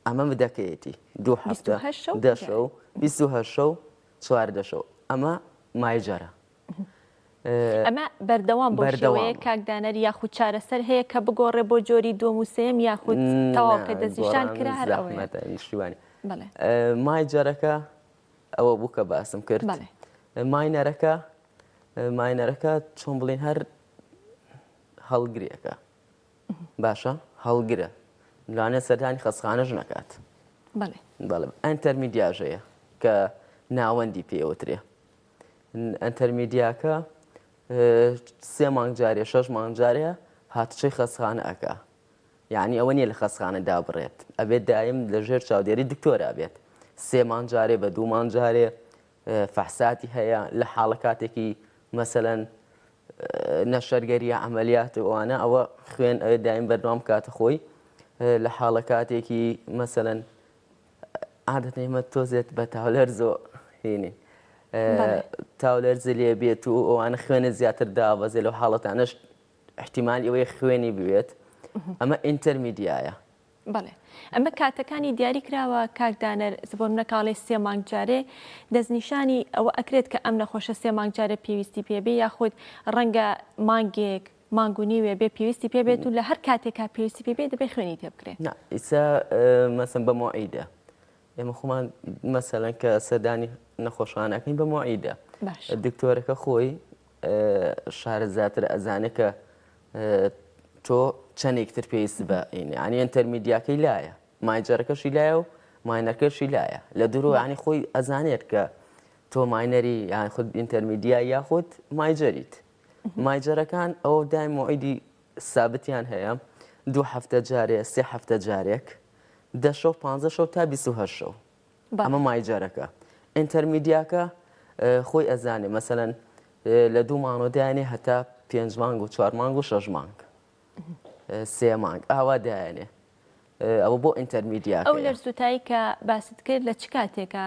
ئەمە بدەکەیەتی دوو هەفتە 10 شەو 28 شەو 14 شەو ئەمە مایجەرە. ئەمە بەردەوام بۆ شێوەیە کاکدانەر یاخود چارەسەر هەیە کە بگۆڕێ بۆ جۆری دووەم و سێم یاخود تەواو کە دەستنیشان کرا هەر ئەوەیە. مایجەرەکە ئەوە بوو کە باسم کرد. ماینەرەکە چۆن بڵێن هەر هەڵگرێکە باشە هەڵگرە لانە سەردانی خەسخانەش نەکات. بەڵێ ئەنتەرمیدیاژەیە کە ناوەندی پێوترێ. ئەنتەرمیدیاکە 3 مانگ جارێ 6 مانگ جارێ هاتوچەی خەسخانە ئەکا، یعنی ئەوە نییە لە خەسخانە دابڕێت، ئەبێت دایم لەژێر چاودێری دکتۆرە بێت 3 مانگ جارێ بە 2 مانگ جارێ فەحساتی هەیە لە حاڵە کاتێکی مەسەلەن نەشەرگەریە عەمەلیات ئەوانە ئەوە خوێن ئەوێ دایم بەردەوام کاتە خۆی لە حاڵە کاتێکی مەسەلەن عادەتەن ئێمە تۆزێت بە تاولەرزۆ هینی تاولەرز لێ بێت و ئەوانە خوێنە زیاتر دابەزێ لەو حاڵەتانەش احتیمالی ئەوەی خوێنی بوێت ئەمە ئینتەرمیدیایە. بەڵێ ئەمە کاتەکانی دیاری کراوە کاکدانەر بۆ منەکاڵێ 3 مانگ جارێ دەستنیشانی ئەوە ئەکرێت کە ئەم نەخۆشە 3 مانگ جارە پێویستی پێبێ یاخود ڕەنگە مانگێک مانگونیوێ بێ پێویستی پێبێت و لە هەر کاتێکا پێویستی پێبێت دەبێت خوێنی تێ بکرێت؟ ئیسا مەسەن بە مۆعیدە ئێمە خۆمان مەسەلەن کە سەردانی نەخۆشانەکەین بە مۆعیدە دکتۆرەکە خۆی شارەزاتر ئەزانێت کە تۆ چەندێکتر پێویست بە ینی ئەنتەرمیدیاکەی لایە مایجەرەکەشی لایە و ماینەکەشی لایە لە دوورۆ ینی خۆی ئەزانێت کە تۆ ماینەری یان خود ئینتەرمیدیا یاخود مایجەریت مایجەرەکان ئەوە دای مۆعیدی سابتیان هەیە 2 هەفتە جارێ 3 هەفتە جارێک 10 شەو 15 شەو تا 28 شەو ئەمە مایجارەکە ئینتەرمیدیاکە خۆی ئەزانێ مەسەلەن لە 2 مانگۆدایانێ هەتا 5 مانگ و 4 مانگ و 6 مانگ 3 مانگ ئاوا دایانێ ئەوە بۆ ئینتەرمیدیاکە ئەو لەرزوتایی کە باست کرد لە چ کاتێکە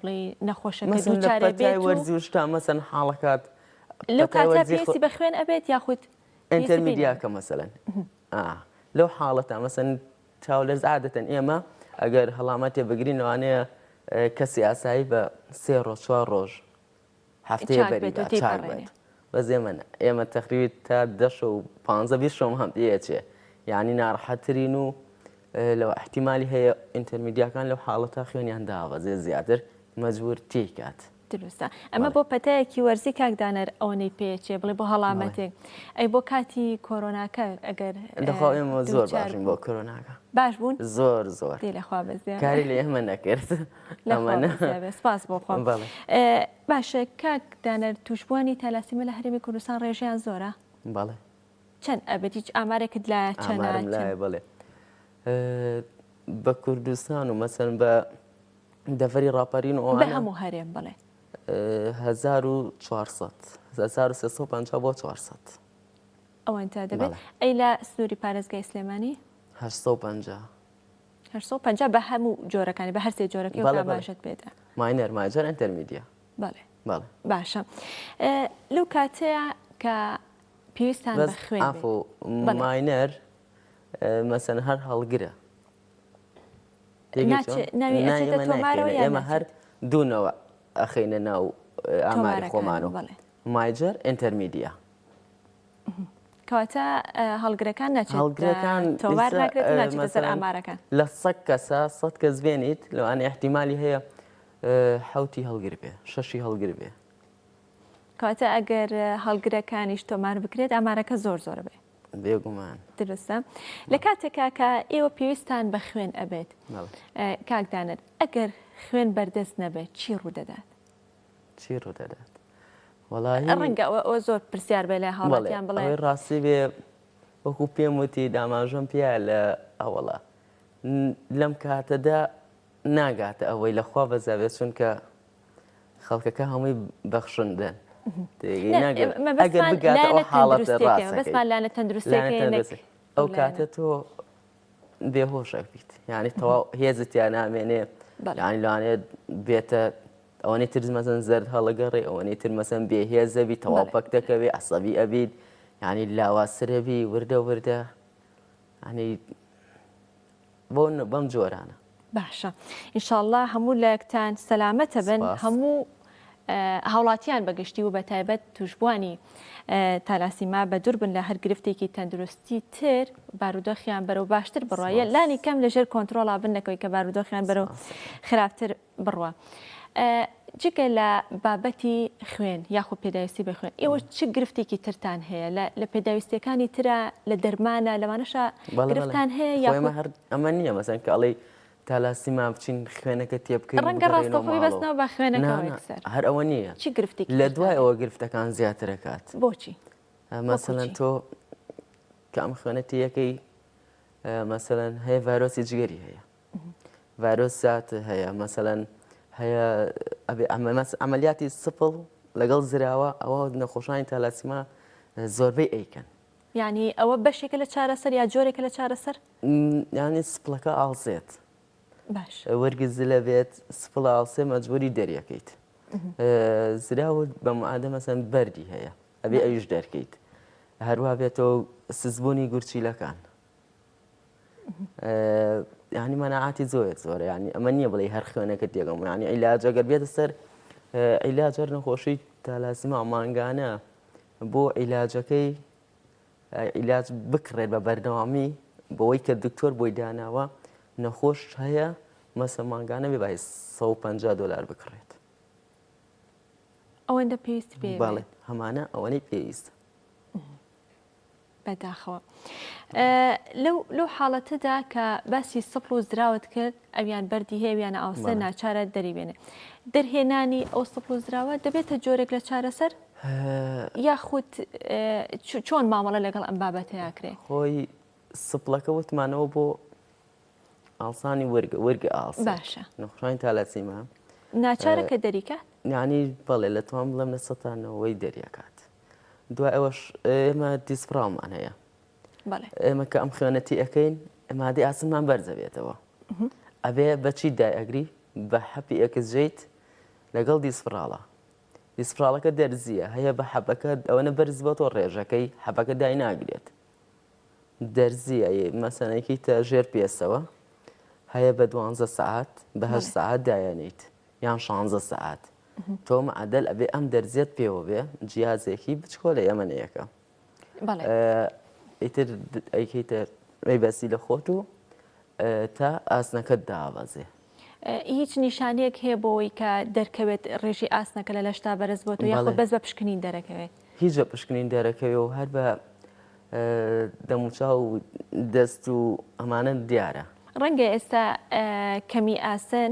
بڵێ نەخۆشەکە مەسەن لە دووچارە پەتای بێت وەرزی وشتا مەسەن حاڵەکات لەو کاتە پێویستی بە خوێن ئەبێت یاخود ئینتەرمیدیاکە مەسەلەن لەو حاڵەتە مەسەن چاولەرز عادەتەن ئێمە ئەگەر هەڵامەتێ بگرین لەوانەیە کەسی ئاسایی بە 3 ڕۆژ 4 ڕۆژ هەفتەیە بەری چاک بێت بەس ئێمە تەقریبی تا 10 و 15 شەم هەمدەیەچێ یعنی ناڕەحەتترین و لەو احتیمالی هەیە ئینتەرمیدیاکان لەو حاڵەتە خوێنیان داوەزێ زیاتر مەجبور تێکات. دروستە ئەمە بۆ پەتەیەکی وەرزی کاکدانەر ئەوەی پێچێ بڵێ بۆ هەڵامەتێک ئەی بۆ کاتی کۆرۆناکە ئەگەر دەخوا ئێمە زۆر باشین بۆ کۆرۆناکە باش بوون زۆر دێ لەخوا بەزیێ کاری لە ئێمە نەکرد سپاس بۆ خۆم باشە کاکدانەر توشبوانی تالاسیمە لە هەرێمی کوردستان ڕێژیان زۆرە بەڵێ چەند ئەبێت هیچ ئامارێکت لە چەند بڵێ بە کوردستان و مەسەن بە دەڤەری ڕاپەرین و بە هەموو هەرێم بڵێ 1400 1350 بۆ 400 ئەوەن تا دەبێت ئەی لە سنووری پارێزگای سلێمانی 850 850 بە هەموو جۆرەکانی بە هەرسێ جۆرەکەی باشت بێتە ماینەر ماجار ئینتەرمیدیا بەڵێ باشە لەو کاتەیە کە پێویستان بە خوێن ماینەر مەسەن هەر هەڵگرە ئێمە هەر دوونەوە ئەخینە ناو ئاماری خۆمانەوە مایجەر ئینتەرمیدیا کەواتە هەڵگرەکان نەچێت تۆمار ناکرێت ناچێتە سەر ئامارەکان لە 100 کەسە 100 کەس بێنیت لەوانەیە احتیمالی هەیە 7 هەڵگر بێ 6 هەڵگر بێ کەواتە ئەگەر هەڵگرەکانیش تۆمار بکرێت ئامارەکە زۆر بێ بێگومان درستە لە کاتێکا کە ئێوە پێویستان بە خوێن ئەبێت کاکدانەر ئەگەر خوێن بەردەست نەبێت چی ڕوودەدات چی ڕوودەدات ڕەنگە ئەوە زۆر پرسیار بێ لە هاوڵاتیان بڵێ ڕاستی بێ وەکو پێم وتی داماژەم پێیا لە ئەوڵە لەم کاتەدا ناگاتە ئەوەی لەخوا بەزاوێت چونکە خەڵکەکە هەمووی بەخشندن ئەگەر بگاتەوە حاڵەتە بەسمان لاەنە تەندروستەکە ئەو کاتە تۆ بێهۆشە بیت یعنی تەواو هێزتیان نامێنێ یعنی لەوانێت بێتە ئەوەی تر مەسەن زەرد هەڵەگەڕێ ئەوەی تر مەسەن بێهێزەبی تەواو پەک دەکەوێ ئەسەبی ئەبیت یعنی لاواسرەبی وردە ینی بەم جۆرانە باشە ئینشاءڵڵا هەموو لایەکتان سەلامەتە بن هەموو هاوڵاتیان بەگشتی و بە تایبەت توشبوانی تالاسیما بە دوور بن لە هەر گرفتێکی تەندروستی تر بارودۆخیان بەرەو باشتر بڕواە لانی کەم لەژێر کۆنتترۆڵا بنەکەوی کە بارودۆخیان بەرەو خراپتر بڕوە. جگە لە بابەتی خوێن یاخود پێداویستی بە خوێن ئێوە چ گرفتێکی ترتان هەیە لە پێداویستەکانی ترە لە دەرمانە لەوانەشە گرفتان هەیە ئەمە نییە مەسەن کاڵی تالاسیما بچین خوێنەکە تێبکەین ڕەنگە ڕاستەخۆی بەستنەوە بە خوێنەکە هەر ئەوە نییە چی گرفتی لە دوای ئەوە گرفتەکان زیاترەکات بۆچی مەسەلەن تۆ کە ئەم خوێنەتی یەکەی مەسەلەن هەیە ڤایرۆسی جگەری هەیە ڤایرۆس زیات هەیە مەسەلەن هەیە ئەمەلیاتی سپڵ لەگەڵ زراوە ئەوە نەخۆشانی تالاسیما زۆربەی ئەیکەن یعنی ئەوە بەشێکە لە چارەسەر یا جۆرێکە لە چارەسەر ینی سپڵەکە ئاڵسێت باش وەرگز لە بێت سپڵ ئاڵسێ مەجبوری دەریەکەیت زراوت بە معادە مەسەن بەردی هەیە ئەبێ ئەویش دەرکەیت هەروە بێتەوە سزبوونی گورچیلەکان ینی مەناعاتی زۆرە ینی ئەمە نییە بڵێ هەر خوێنەکە تێگەم ینی عیلاج ئەگەر بێتە سەر عیلاجەر نەخۆشی تالاسیما مانگانە بۆ عیلاجەکەی عیلاج بکڕێت بە بەردەوامی بەوەی کە دکتۆر بۆی داناوە نەخۆش هەیە مەسە مانگانە بێ بای $150 بکڕێت ئەوەندە پێویست پێ باڵێ هەمانە ئەوەنەی پێویستە بەداخەوە لەو حاڵەتەدا کە باسی سەپڵ و زراوت کرد ئەویان بەردی هەیەویانە ئاوسە ناچارە دەریبێنێ دەرهێنانی ئەو سەپڵ و زراوە دەبێتە جۆرێک لە چارەسەر یاخود چۆن مامەڵە لەگەڵ ئەم بابەتەیەکرێ خۆی سپڵەکە وتمانەوە بۆ ئاڵسانی وەرگە ئاڵسە باشە نەخۆشین تا لە سیما ناچارە کە دەریکات یعنی بەڵێ لە توان بڵم لە سەتانەوەی دەریەکات دوای ئەوەش ئێمە دیسپرامان هەیە ئێمە کە ئەم خوێنەتی ئەەکەین ئەمادی ئاسنمان بەرزەبێتەوە ئەبێ بەچی دایئەگری بە حەپی ئەکسژیت لەگەڵ دیسپراڵە دیسپراڵەکە دەرزیە هەیە بە حەبەکە ئەوەنە بەرز بۆتۆ ڕێژەکەی حەبەکە دای ناگرێت دەرزیە مەسەنێکی تە ژێر پێسەوە هەیە بە 12 سعات بە 8 سعات دایەنیت یان 16 سعات تۆ مەعەدەل ئەبێ ئەم دەرزیت پێوە بێ جیازێکی بچکۆ لە ئەمەنەیەەکە ئیتر ئەیکەیتە ڕێبەسی لە خۆت و تا ئاسنەکەت داوازێ هیچ نیشانەیەک هەیە بۆەوەی کە دەرکەوێت ڕێژی ئاسنەکە لە لەشتا بەرز بۆت و یاخۆ بەس بە پشکنین دەرەکەوێت هیچ بە پشکنین دەرەکەوێ و هەر بە دەموچاو و دەست و ئەمانە دیارە ڕەنگە ئێستا کەمی ئاسن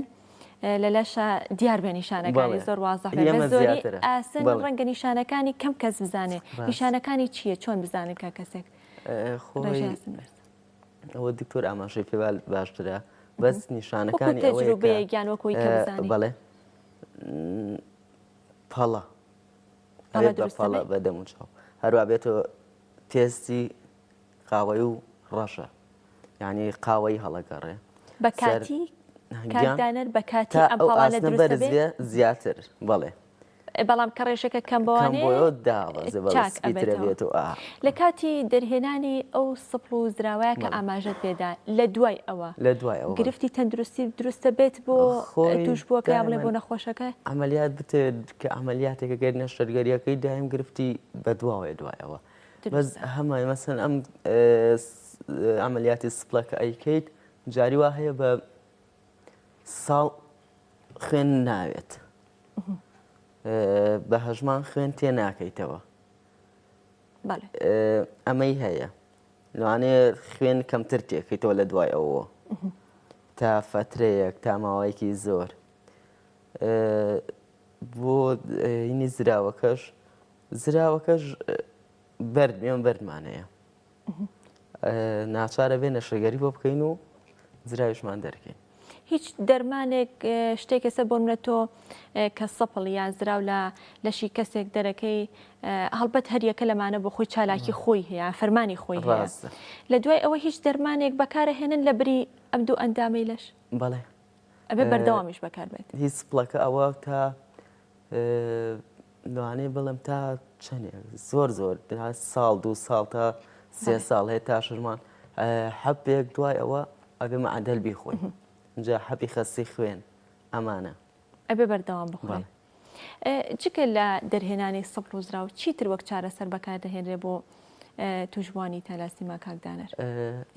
لە لەشە دیار بە نیشانەکانی زۆر وازە زۆری ئاسن ڕەنگە نیشانەکانی کەم کەس بزانێ نیشانەکانی چییە چۆن بزانێت کە کەسێک ئەوە دکتۆر ئاماژەی پێ باشترە بەس نیشانەکانی تەجروبەیەکیان وەکوی کە بزانێ بەڵێ پەڵە پەڵە بە دەموچاو هەروە بێتەوە تێستی قاوەی و ڕەشە یعنی قاوەی هەڵەگەڕێ بە کاتی کاتدانەر بە کاتی ئەم پەڵانە دروست بێت زیاتر بەڵێ بەڵام کە ڕێژەکە کەم بۆوانەیە داوەزێت و لە کاتی دەرهێنانی ئەو سەپڵ و زراوەیە کە ئاماژەت پێدا لە دوای ئەوە گرفتی تەندروستی دروستە بێت بۆ توش بووە کە بڵێ بۆ نەخۆشەکە ئەمەلیات بتێت کە ئەمەلیاتێکە گەر نەشتەرگەریەکەی دایم گرفتی بە دواوەیە دوایەوە بەس هەمای مەسەن ئەم ئەمەلیاتی سپڵەکە ئەیکەیت جاری وا هەیە بە ساڵ خوێن ناوێت بە هەژمان خوێن تێ ناکەیتەوە ئەمەی هەیە لەوانێ خوێن کەمتر تێکەیتەوە لە دوای ئەوە تا فترەیەک تا ماوەیەکی زۆر بۆ هینی زراوەکەش بەردمێن بەردمانەیە ناچارە بێ نەشەگەری بۆ بکەین و زراویشمان دەرکەین هیچ دەرمانێک شتێک ئێستا بۆ منە تۆ کە سەپڵ یان زراو لە لەشی کەسێک دەرەکەی هەڵبەت هەریەکە لەمانە بۆ خۆی چالاکی خۆی هەیە فەرمانی خۆی هەیە لە دوای ئەوە هیچ دەرمانێک بەکارەهێنن لە بری ئەم دوو ئەندامەی لەش بەڵێ ئەبێ بەردەوامیش بەکار بێت هیچ سپڵەکە ئەوە تا لەوانەیە بڵم تا چەندێک زۆر ساڵ 2 ساڵ تا 3 ساڵ هەیە تا شژمان حەبێک دوای ئەوە ئەبێ مەعەدەل بیخۆی جا حەبی خەسی خوێن ئەمانە ئەبێ بەردەوام بخۆی چکە لە دەرهێنانی سەپڵ و زراو چیتر وەک چارەسەر بەکاردەهێنرێ بۆ توشبوانی تەلاسیما کاکدانەر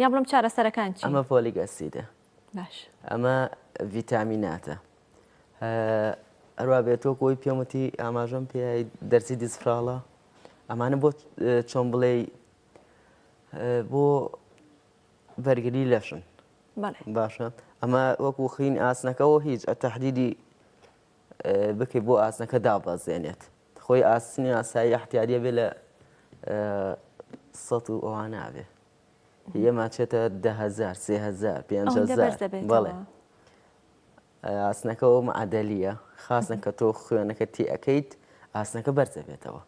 یا بڵم چارەسەرەکان چی ئەمە فۆلیک ئەسیدە باش ئەمە ڤیتامیناتە هەروە بێتۆ کۆی پێمەتی ئاماژەم پێ دەرسی دیسفراڵە ئەمانە بۆ چۆن بڵێ بۆ بەرگری لەشن باشە ئەمە وەکو خین ئاسنەکەەوە هیچ تەحدیدی بکەی بۆ ئاسنەکە دابەزێنێت خۆی ئاسنی ئاسایی احتیاریە بێ لە 100 و ئەوان نابێ ئێمە چێتە 10,000 3,000 5,000 بەڵێ ئاسنەکەەوە مەعەدەلیە خاستن کە تۆ خوێنەکە تی ئەەکەیت ئاسنەکە بەرزە بێتەوە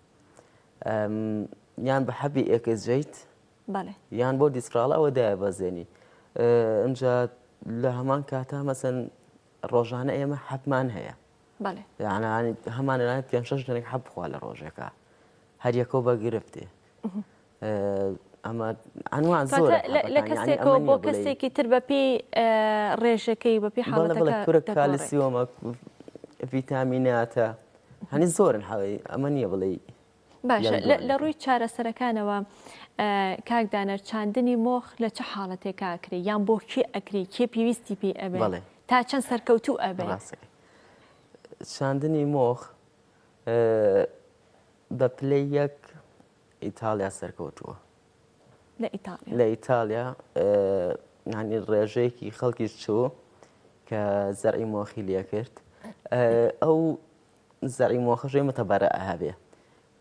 یان بە حەبی ئێکسجیت یان بۆ دیسفراڵە ئەوە دایە بەزێنی ئەجا لە هەمان کاتا مەسەن ڕۆژانە ئێمە حەبمان هەیە هەمانە 5-6 دنێک حەب بخوا لە ڕۆژێکە هەریەکە بە گرفتێ ئەمە ئەنوان زۆر لە کەسێکەوە بۆ کەسێکی تر بەپی ڕێژەکەی بەپی حاڵەتەکە کورە کالیسیۆمە ڤیتامیناتە هەنی زۆرن حەوەی ئەمە نییە بڵێ باشە لە ڕووی چارەسەرەکانەوە کاکدانەر چاندنی مۆخ لە چه حاڵەتێکا ئەکرێ یان بۆ کێ ئەکرێ کێ پێویستی پێ ئەبێ تا چەند سەرکەوتوو ئەبێ چاندنی مۆخ بە پلەی یەک ئیتالیا سەرکەوتووە لإيطاليا. لە ئیتالیا ینی ڕێژەیەکی خەڵکیش چوو کە زەرعی مۆخی لێ کرد ئەو زەرعی مۆخەشەی متەبەرە هەبێ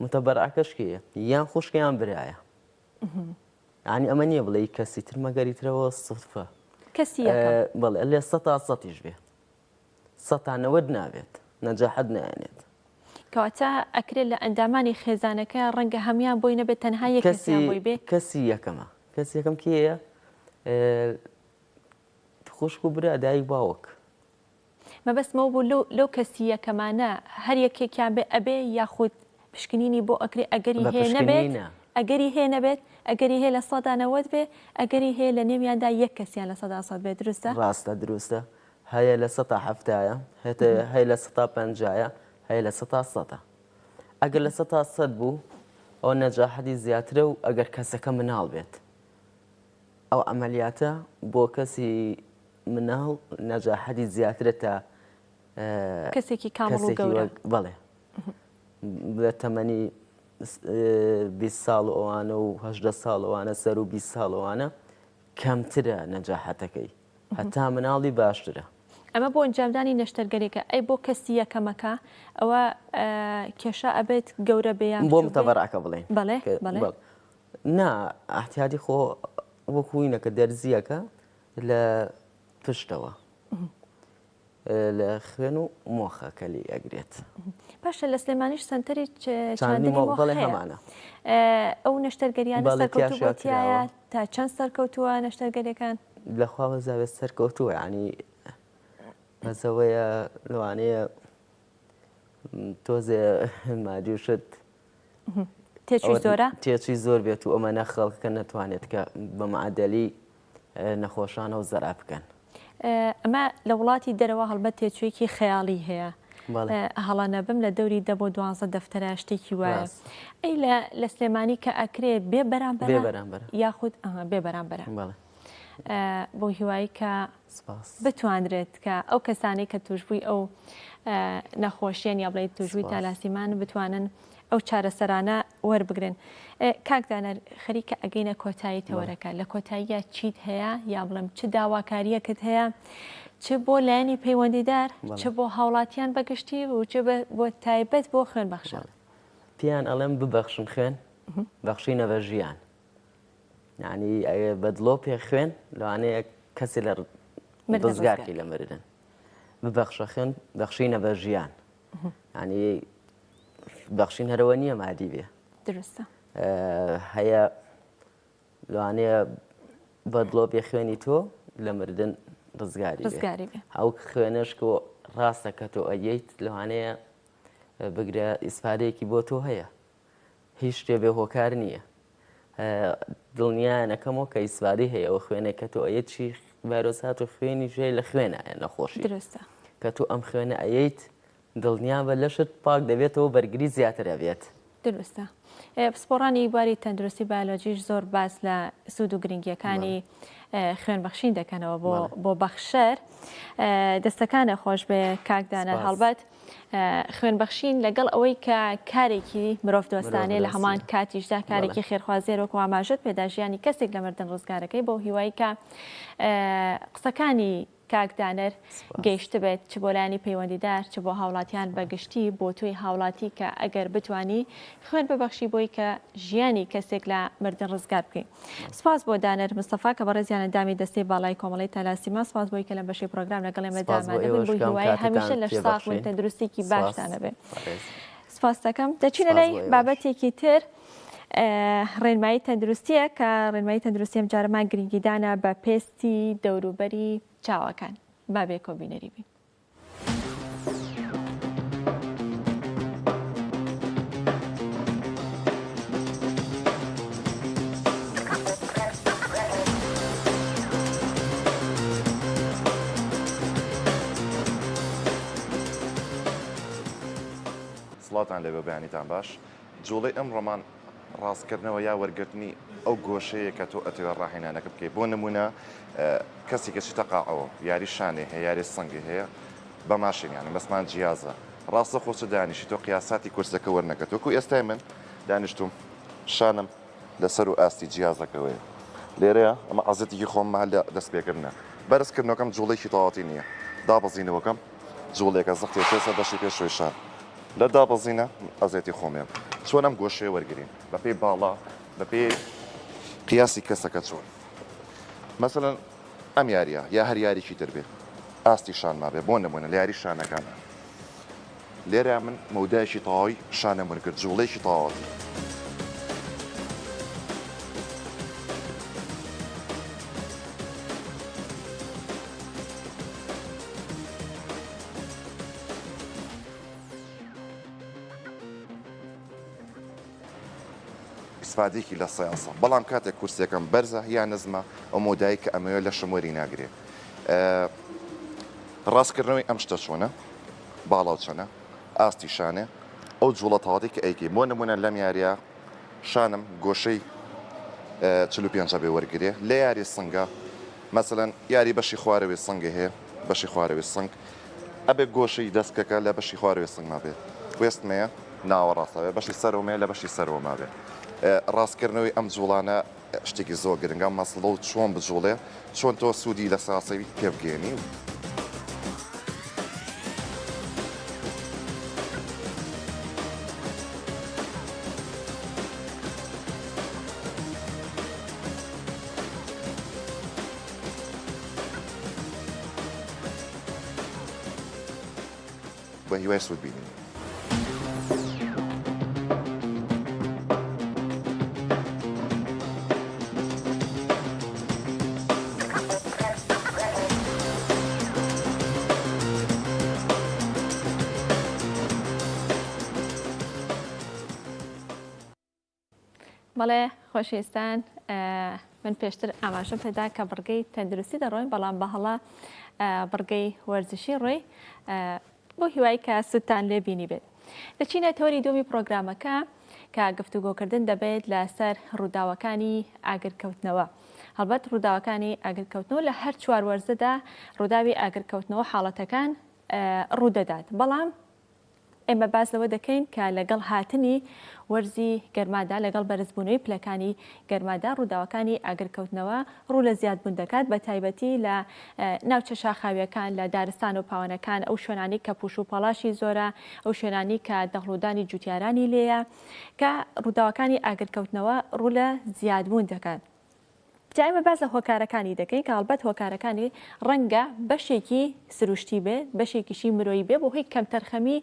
متەبەرعەکەشکیە یان خوشکیان برایە ینی ئەمە نییە بڵێ کەسی تر مەگەریترەوە سوفە کەسی یەکەم بەڵێ لێ 100 بێت 100 نابێت نەجاحەت نایێنێت کەواتە ئەکرێت لە ئەندامانی خێزانەکە ڕەنگە هەمان بۆی نەبێت تەنها یەکەسیان بۆی بێ کەسی یەکەمە کەسی یەکەم کێیە خوشک و برا دایک باوک مەبەستمەوە بوو لەو کەسی یەکەمانە هەر یەکێکیان بێ ئەبێ یاخود پشکنینی بۆ ئەکرێ ئەگەری هەیە نەبێت ئەگەری هەیە نەبێت ئەگەری هەیە لە 100 بێ ئەگەری هەیە لە نێویاندا یەک کەسیان لە 100 بێت دروستە ڕاستە دروستە هەیە لە 100 هەیە لە 150 هەیە لە 100 ئەگەر لە 100 بوو ئەو نەجاحەتی زیاترە و ئەگەر کەسەکە مناڵ بێت ئەو ئەمەلیاتە بۆ کەسی مناڵ نەجاحەتی زیاترە تا کەسێکی کامڵ و گەورە بەڵێ لە تەمەنی 20 ساڵ ئەوانە و 18 ساڵ ئەوانە سەر و 20 ساڵ ئەوانە کەمترە نەجاحەتەکەی هەتا مناڵی باشترە ئەمە بۆ ئەنجامدانی نەشتەرگەرێکە ئەی بۆ کەسی یەکەمەکە ئەوە کێشە ئەبێت گەورە بێیان بۆ متەبەرعەکە بڵێن بەڵێ بەڵێ نا ئاحتیاتی خۆ وەکوینەکە دەرزیەکە لە پشتەوە لە خوێن و مۆخەکە لی ئەگرێت باشە لە سلێمانیش سنتەری بەڵێ هەمانە ئەو نەشتەرگەریانە سەرکەوتووەتیایە تا چەند سەرکەوتووە نەشتەرگەریەکان لەخواوە زاوێت سەرکەوتووە ینی مەزەوەیە لەوانەیە تۆزێ مادیوشت تێچی زۆر بێت و ئەمەنە خەڵکەکە نەتوانێت کە بە معدەلی نەخۆشانە و زەرا بکەن ئەمە لە وڵاتی دەرەوە هەڵبەت تێچوویەکی خەیاڵی هەیە هەڵانە بم لە دەوری 10 بۆ 12 دەفتەرە شتێکی وایە ئەی لە سلێمانی کە ئەکرێ بێ بەرامبەر یاخود بێ بەرامبەرە بۆ هیوایی کە بتوانرێت کە ئەو کەسانی کە توشبووی ئەو نەخۆشیێن یا بڵێت توشبووی تالاسیمان بتوانن ئەو چارەسەرانە وەربگرن کاکدانە خەریکە ئەگەینە کۆتایی تەوەرەکە لە کۆتاییە چیت هەیە یا بڵم چ داواکاریەکەت هەیە چ بۆ لایەنی پەیوەندیدار چ بۆ هاوڵاتیان بەگشتی و چ بۆ تایبەت بۆ خوێن بەخشان پیان ئەڵێم ببەخشن خوێن بەخشینە بە ژیان یعنی بەدڵۆ پێ خوێن لەوانەیە کەسی لە ڕزگارکی لە مردن ببەخشە خوێن بەخشینە بە ژیان ینی بەخشین هەرەوە نییە مادی بێ درستە هەیە لەوانەیە بەدڵۆ پێ خوێنی تۆ لە مردن ڕزگاری بێ ئەو خوێنش کە ڕاستە کە تۆ ئەیت لەوانەیە بگرە ئیسپادەیەکی بۆ تۆ هەیە هیچ شتێ بێ هۆکار نییە دڵنیایەنەکەمەوە کە ئیسپادی هەیە ئەوە خوێنێک کە تۆ ئەیت چی ڤایرۆسات و خوێنی ژێ لە خوێنایە نەخۆشی درستە کە تۆ ئەم خوێنە ئەیت دڵنیا بە لەشت پاک دەبێتەوە بەرگری زیاتر ئەبێت درستە پسپۆڕانی بواری تەندروستی بایۆلۆجیش زۆر باس لە سوود و گرنگیەکانی خوێنبەخشین دەکەنەوە بۆ بەخشەر دەستەکانە خۆش بێ کاکدانە هەڵبەت خوێنبەخشین لەگەڵ ئەوەی کە کارێکی مرۆڤ دۆستانەیە لە هەمان کاتیشدا کارێکی خێرخوازێرۆک ئاماژەت پێداژیانی کەسێک لە مردن ڕزگارەکەی بۆ هیوایی کە قسەکانی کاکدانەر گەیشت بێت چ بۆ لایەنی پەیوەندیدار چ بۆ هاوڵاتیان بەگشتی بۆ توی هاوڵاتی کە ئەگەر بتانی خوێن ببەخشی بۆی کە ژیانی کەسێک لە مردن ڕزگار بکەین. سپاس بۆ دانەر مستەفا کە بەڕێزیانە دامی دەستەی باڵای کۆمەڵی تەلاسیما سپاس بۆی کە لە بەشی پرۆگرام لەگەڵ ئێمە دامادەبن بۆ هیوای هەمیشە لە ساق و تەندروستێکی باشتانە بێ. سپاس دەکەم. دەچینە لای بابەتێکی تر ڕێنمایی تەندروستیە کە ڕێنمایی تەندروستی ئەم جارەمان گرنگیدانە بە پێستی دەوروبەری چاوەکان. بابێ کۆبینەری بین. سڵاتان لێ بە بەیانیتان باش جوڵەی ئەم ڕۆمان ڕاستکردنەوە یا وەرگرتنی ئەو گۆشەیە کە تۆ ئەتوێت ڕاهێنانەکە بکەیت بۆ نمونە کەسی کەسی تەقاعەوە یاری شانێ هەیە یاری سەنگی هەیە بە ماشینیان بەسمان جیازە ڕاستە خۆچە دانیشی تۆ قیاساتی کورسەکە وەرنەکەت وەکو ئێستای من دانیشتوم شانم لەسەر و ئاستی جیازەکەوەیە لێرەیە ئەمە ئازەتێکی خۆممە لە دەستپێکردنە بەرزکردنەوەکەم جوڵێکی تەواتی نییە دابەزینەوەکەم جوڵێکە زەختی پێسە دەشی پێشوی شار لە دابەزینە ئەزێتی خۆمیان چۆن ئەم گۆشەیە وەرگین بە پێی باڵا بە پێی قیاسی کەسەکە چۆن مەسەڵەن ئەم یاریە یا هەر یاریکی دەربێت ئاستی شان مابێ بۆ نمونە لە یاری شانەکانە لێرە من مەودایشی تەواوی شانەمون کرد جوڵێکی تەواوەتی استفادێکی لە سەیاسە بەڵام کاتێک کورسەکەم بەرزە یا نزمە ئەو مۆدایی کە ئەمەوە لە شمۆری ناگرێت ڕاستکردنەوەی ئەم شتە چۆنە باڵاو چەنە ئاستی شانێ ئەو جوڵە تەواتی کە ئەیکی بۆ نمونە لەم یاریە شانم گۆشەی 45 بێ وەرگێ لە یاری سنگە مەسەڵەن یاری بەشی خوارەوەی سنگە هەیە بەشی خوارەوەی سنگ ئەبێ گۆشەی دەستکەکە لە بەشی خوارەوەی سنگ مابێت وێستمەیە ناوەڕاستەوێ بەشی سەرۆمەیە لە بەشی سەرەوە مابێت ڕاستکردنەوەی ئەم جوڵانە شتێکی زۆر گرنگە مەسڵە و چۆن بجوڵێ چۆن تۆ سوودی لە ساسەوی پێبگەێنی بە هیوای سوود بینی بەڵێ خۆشەویستان من پێشتر ئاماژەم پێدا کە بڕگەی تەندروستی دەڕۆین بەڵام بە هەڵا بڕگەی وەرزشی ڕۆی بۆ هیوای کە سوودتان لێ بینی بێت دەچینە تۆری دومی پرۆگرامەکە کە گفتوگۆکردن دەبێت لەسەر ڕووداوەکانی ئاگرکەوتنەوە هەڵبەت ڕووداوەکانی ئاگرکەوتنەوە لە هەر چوار وەرزەدا ڕووداوی ئاگرکەوتنەوە حاڵەتەکان ڕوودەدات بەڵام ئێمە باس لەوە دەکەین کە لەگەڵ هاتنی وەرزی گەرمادا لەگەڵ بەرزبوونەوەی پلەکانی گەرمادا ڕووداوەکانی ئاگرکەوتنەوە ڕوو لە زیادبوون دەکات بە تایبەتی لە ناوچە شاخاویەکان لە دارستان و پاوانەکان ئەو شوێنانی کە پوش و پەڵاشی زۆرە ئەو شوێنانی کە دەخڵودانی جوتیارانی لێیە کە ڕووداوەکانی ئاگرکەوتنەوە ڕوو لە زیادبوون دەکات. جایمە باز لە هۆکارەکانی دەکەین کە هەڵبەت هۆکارەکانی ڕەنگە بەشێکی سروشتی بێت بەشێکیشی مرۆیی بێ بۆ هیچ کەم تەرخەمی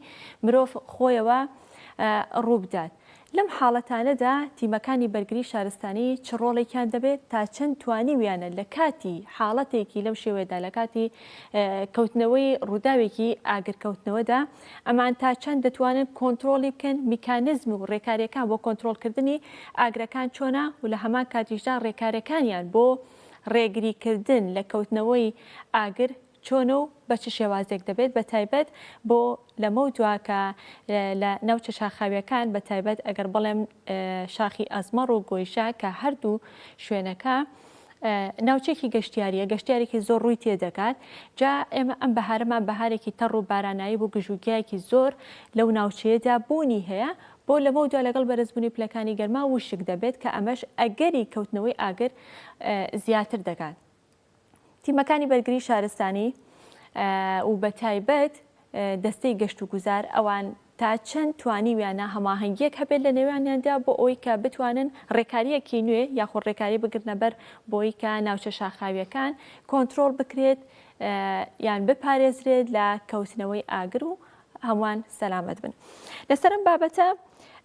مرۆڤ خۆیەوە ڕوو بدات. لەم حاڵەتانەدا تیمەکانی بەرگری شارستانی چ ڕۆڵێکیان دەبێت تا چەند توانی ویانە لە کاتی حاڵەتێکی لەم شێوەیەدا لە کاتی کەوتنەوەی ڕووداوێکی ئاگرکەوتنەوەدا ئەمان تا چەند دەتوانن کۆنتترۆلی بکەن میکانزم و ڕێکاریەکان بۆ کۆنتترۆلکردنی ئاگرەکان چۆنا و لە هەمان کاتیشدا ڕێکاریەکانیان بۆ ڕێگریکردن لە کەوتنەوەی ئاگر چۆن و بە چ شێوازێک دەبێت بە تایبەت بۆ لەمە دواکە لە ناوچە شاخاویەکان بە تایبەت ئەگەر بڵێم شاخی ئەزمەڕ و گۆیشا کە هەردوو شوێنەکە ناوچێکی گەشتیاریە گەشتیارێکی زۆر ڕووی تێدەکات جا ئێمە ئەم بەهارەمان بەهارێکی تەڕ و بارانایی بۆ گژوگیایەکی زۆر لەو ناوچەیەدا بوونی هەیە بۆ لەمە دوا لەگەڵ بەرزبوونی پلەکانی گەرما وشک دەبێت کە ئەمەش ئەگەری کەوتنەوەی ئاگر زیاتر دەکات. تیمەکانی بەرگری شارستانی و بە تایبەت دەستەی گەشت و گوزار ئەوان تا چەند توانی ویانە هەماهەنگیەک هەبێت لە نێوانیاندا بۆ ئەوی کە بتوانن ڕێکاریەکی نوێ یاخۆ ڕێکاری بگرنە بەر بۆی کە ناوچە شاخاویەکان کۆنتترۆل بکرێت یان بپارێزرێت لە کەوتنەوەی ئاگر و هەمووان سەلامەت بن. لەسەرم بابەتە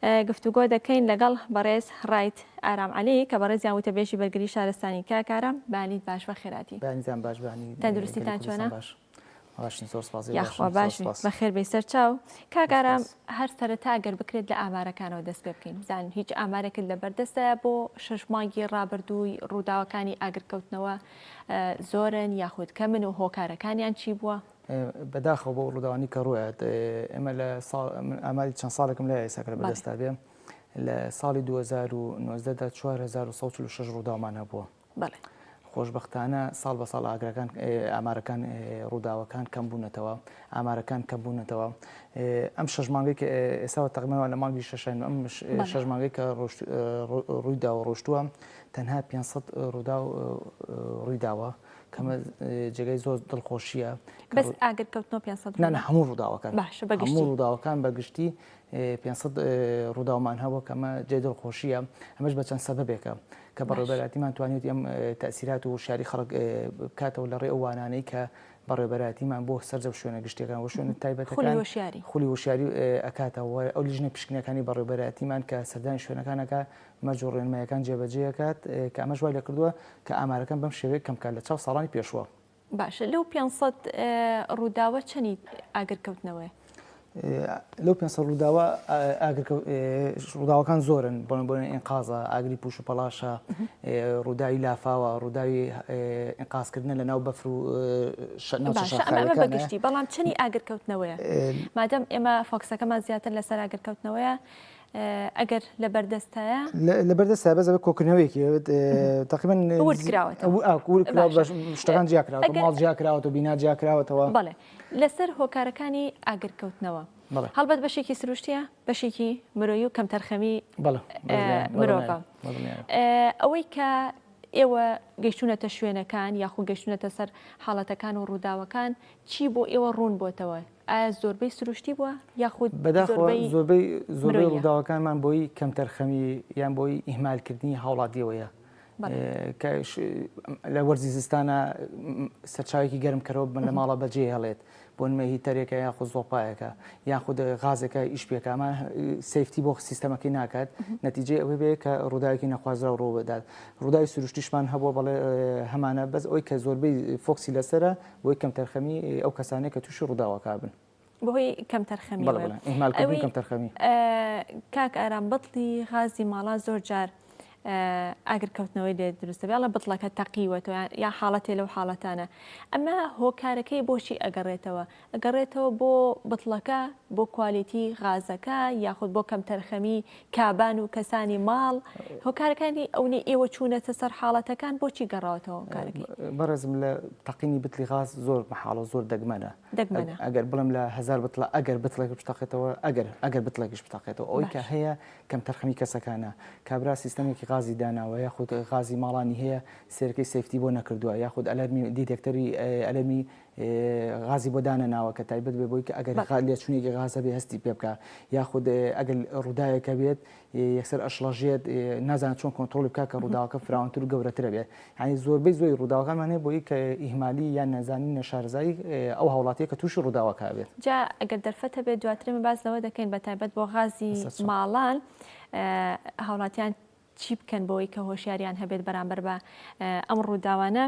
گفتوگۆ دەکەین لەگەڵ بەڕێز ڕایت ئارام عەلی کە بەڕێزیان وتەبێژی بەرگری شارستانی کاکارام بانیت باش بە خێراتی بانیتان باش بانی تەندروستیتان چۆنە؟ باشین زۆر سپاس یاخوا باش بەخێر بێ سەر چاو کاکارام هەر سەرەتا گەر بکرێت لە ئامارەکانەوە دەست پێ بکەین بزانین هیچ ئامارێکت لەبەردەستە بۆ 6 مانگی ڕابردووی ڕووداوەکانی ئاگرکەوتنەوە زۆرن یاخود کەمن و هۆکارەکانیان چی بووە؟ بەداخەوە بۆ ڕووداوانی کە ڕوویەت ئێمە لە ئاماری چەند ساڵێکم لە ئێساکە بەدەستا بێ لە ساڵی 2019دا 4146 ڕووداومان هەبووە. خۆشببختانە ساڵ بە ساڵ ئاگرەکان ئامارەکان ڕووداوەکان کەم بوونەتەوە ئامارەکان کەم بوونەتەوە ئەم شەژ مانگەی کە ئێستا تەقریبان لە مانگی شەشین ئەم شەژ مانگەی کە ڕوویدا و ڕۆشتووە تەنها 500 ڕوودا ڕوویداوە کەمە جێگەی زۆر دڵخۆشیە بەس ئاگرکەوتنەوە 500 نانە هەموو ڕووداوەکان باشە بەگشتی هەموو ڕووداوەکان بەگشتی 500 ڕووداومان هەبوو کەمە جێ دڵخۆشیە ئەمەش بە چەند سەبەبێکە کە بەڕێوەبەراتیمان توانێت ئەم تەسیرات و شاری خەڵک بکاتەوە لە ڕێ ئەوانانەی کە بەڕێوەبەراتیمان بۆ سەرجە شوێنە گشتەکان و شوێنە تایبەتەکان خولی وشیاری ئەکاتەوە ئەو لیژنە پشکنەکانی بەڕێوەبەراتیمان کە سەردانی شوێنەکانەکە مەرج و ڕێنمایەکان جێبەجێەکات کە ئەمەش وای لە کردووە کە ئامارەکان بەم شێوەیە کەمکات لە چاو ساڵانی پێشوە. باشە لەو 500 ڕووداوە چەنی ئاگرکەوتنەوەی؟ لەو 500 ڕووداوە ڕووداوەکان زۆرن بۆ ئینقازە ئاگری پوش و پەلاشە ڕووداوی لافاوە ڕووداوی ئینقازکردنە لە ناو بەفر و ئەمە بەگشتی بەڵام چەنی ئاگرکەوتنەوەیە مادەم ئێمە فۆکسەکەمان زیاتر لەسەر ئاگرکەوتنەوەیە ئەگەر لە بەردەستایە لە بەردەستە بەزەوە کۆکردنەوەیکی تقریبان شتەکان جیاکراوە ماڵ جیاکراوەوە بینا جیاکراوەتەوە بەڵێ لەسەر هۆکارەکانی ئاگرکەوتنەوە هەڵبەت بەشێکی سروشتیە بەشێکی مرۆیی و کەم تەرخەمی مرۆڤە ئەوەی کە ئێوە گەیشتونەتە شوێنەکان یاخود گەیشتونەتە سەر حاڵەتەکان و ڕووداوەکان چی بۆ ئێوە ڕوون بۆتەوە؟ ئایا زۆربەی سروشتی بووە یاخود زۆربەی ڕووداوەکانمان بۆی کەم تەرخەمی یان بۆی ئیهمالکردنی هاوڵاتیەوەیە لە وەرزی زستانە سەرچاوێکی گەرمکەرەوە بن لە ماڵە بەجێ هەڵێت بۆ نمەهی تەرێکە یاخود زۆپایەکە یاخود غازێکە ئیش پێکامان سیفتی بۆ سیستەمەکەی ناکات نەتیجێ ئەوەی بێ کە ڕووداوێکی نەخوازرا و ڕوو بدات ڕووداوی سروشتیشمان هەبووە بەڵێ هەمانە بەس ئەوی کە زۆربەی فۆکسی لەسرە بۆی کەم تەرخەمی ئەو کەسانێک کە تووشی ڕووداوەکە بن بۆی کەم تەرخەمی کەم تەرخەمی کاک ئارام بەڵی غازی ماڵا زۆر جار ئاگرکەوتنەوەی لێ دروستە بێڵە بتڵەکە تەقیوەتەوە یا حاڵەتێ لەو حاڵەتانە ئەمە هۆکارەکەی بۆچی ئەگەڕێتەوە بۆ بتڵەکە بۆ کوالیتی غازەکە یاخود بۆ کەم تەرخەمی کابان و کەسانی ماڵ هۆکارەکانی ئەوەی ئێوە چوونەتە سەر حاڵەتەکان بۆچی گەڕاوەتەوە هۆکارەکەی بەڕێزم لە تەقینی بتلی غاز زۆر مەحاڵە زۆر دەگمەنە ئەگەر بڵم لە 1000 بتڵە ئەگەر بتڵێک بتەقێتەوە ئەگەر بتڵێکیش بتەقێتەوە ئەوەی کە هەیە کەم تەرخەمی کەسەکانە کابرا سیستەمێکی غازی داناوە یاخود غازی ماڵانی هەیە سێرەکەی سیفتی بۆ نەکردووە یاخود ئەلەرمی دیتێکتەری ئەلەمی غازی بۆ دانەناوە کە تایبەت بێ بۆی کە ئەگەر لێچوونێکی غازە بێ هەستی پێ بکە یاخود ئەگەر ڕووداوێکە بێت یەکسەر ئەشڵەژێت نازانێت چۆن کۆنتترۆلی بکە کە ڕووداوەکە فراوانتر و گەورەترە بێت ینی زۆربەی زۆی ڕووداوەکانمان هەیە بۆی کە ئیهمالی یان نەزانین نەشارەزایی ئەو هاوڵاتیە کە تووشی ڕووداوەکە بێت جا ئەگەر دەرفەتە بێت دواترمە باز لەوە دەکەین بە تایبەت بۆ غازی ماڵان هاوڵاتیان چی بکەن بۆی کە هۆشیاریان هەبێت بەرامبەر بە ئەم ڕووداوانە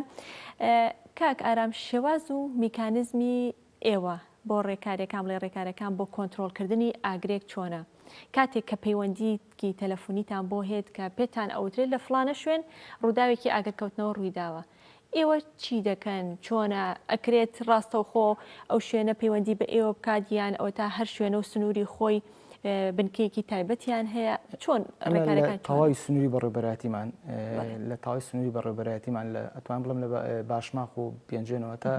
کاک ئارام شێواز و میکانیزمی ئێوە بۆ ڕێکاریەکان بڵێ ڕێکاریەکان بۆ کۆنتترۆلکردنی ئاگرێک چۆنە کاتێک کە پەیوەندیکی تەلەفۆنیتان بۆ هێت کە پێتان ئەوترێت لە فلانە شوێن ڕووداوێکی ئاگرکەوتنەوە ڕوویداوە ئێوە چی دەکەن چۆنە ئەکرێت ڕاستەوخۆ ئەو شوێنە پەیوەندی بە ئێوە بکاتیان ئەو تا هەر شوێنە و سنووری خۆی بنکەیەکی تایبەتیان هەیە چۆن ڕێکاریەکان تەواوی سنووری بەڕێوەبەراتیمان لە تاوای سنووری بەڕێوەبەراتیمان لە ئەتوان بڵم لە باشماخ و پێنجێنەوە تا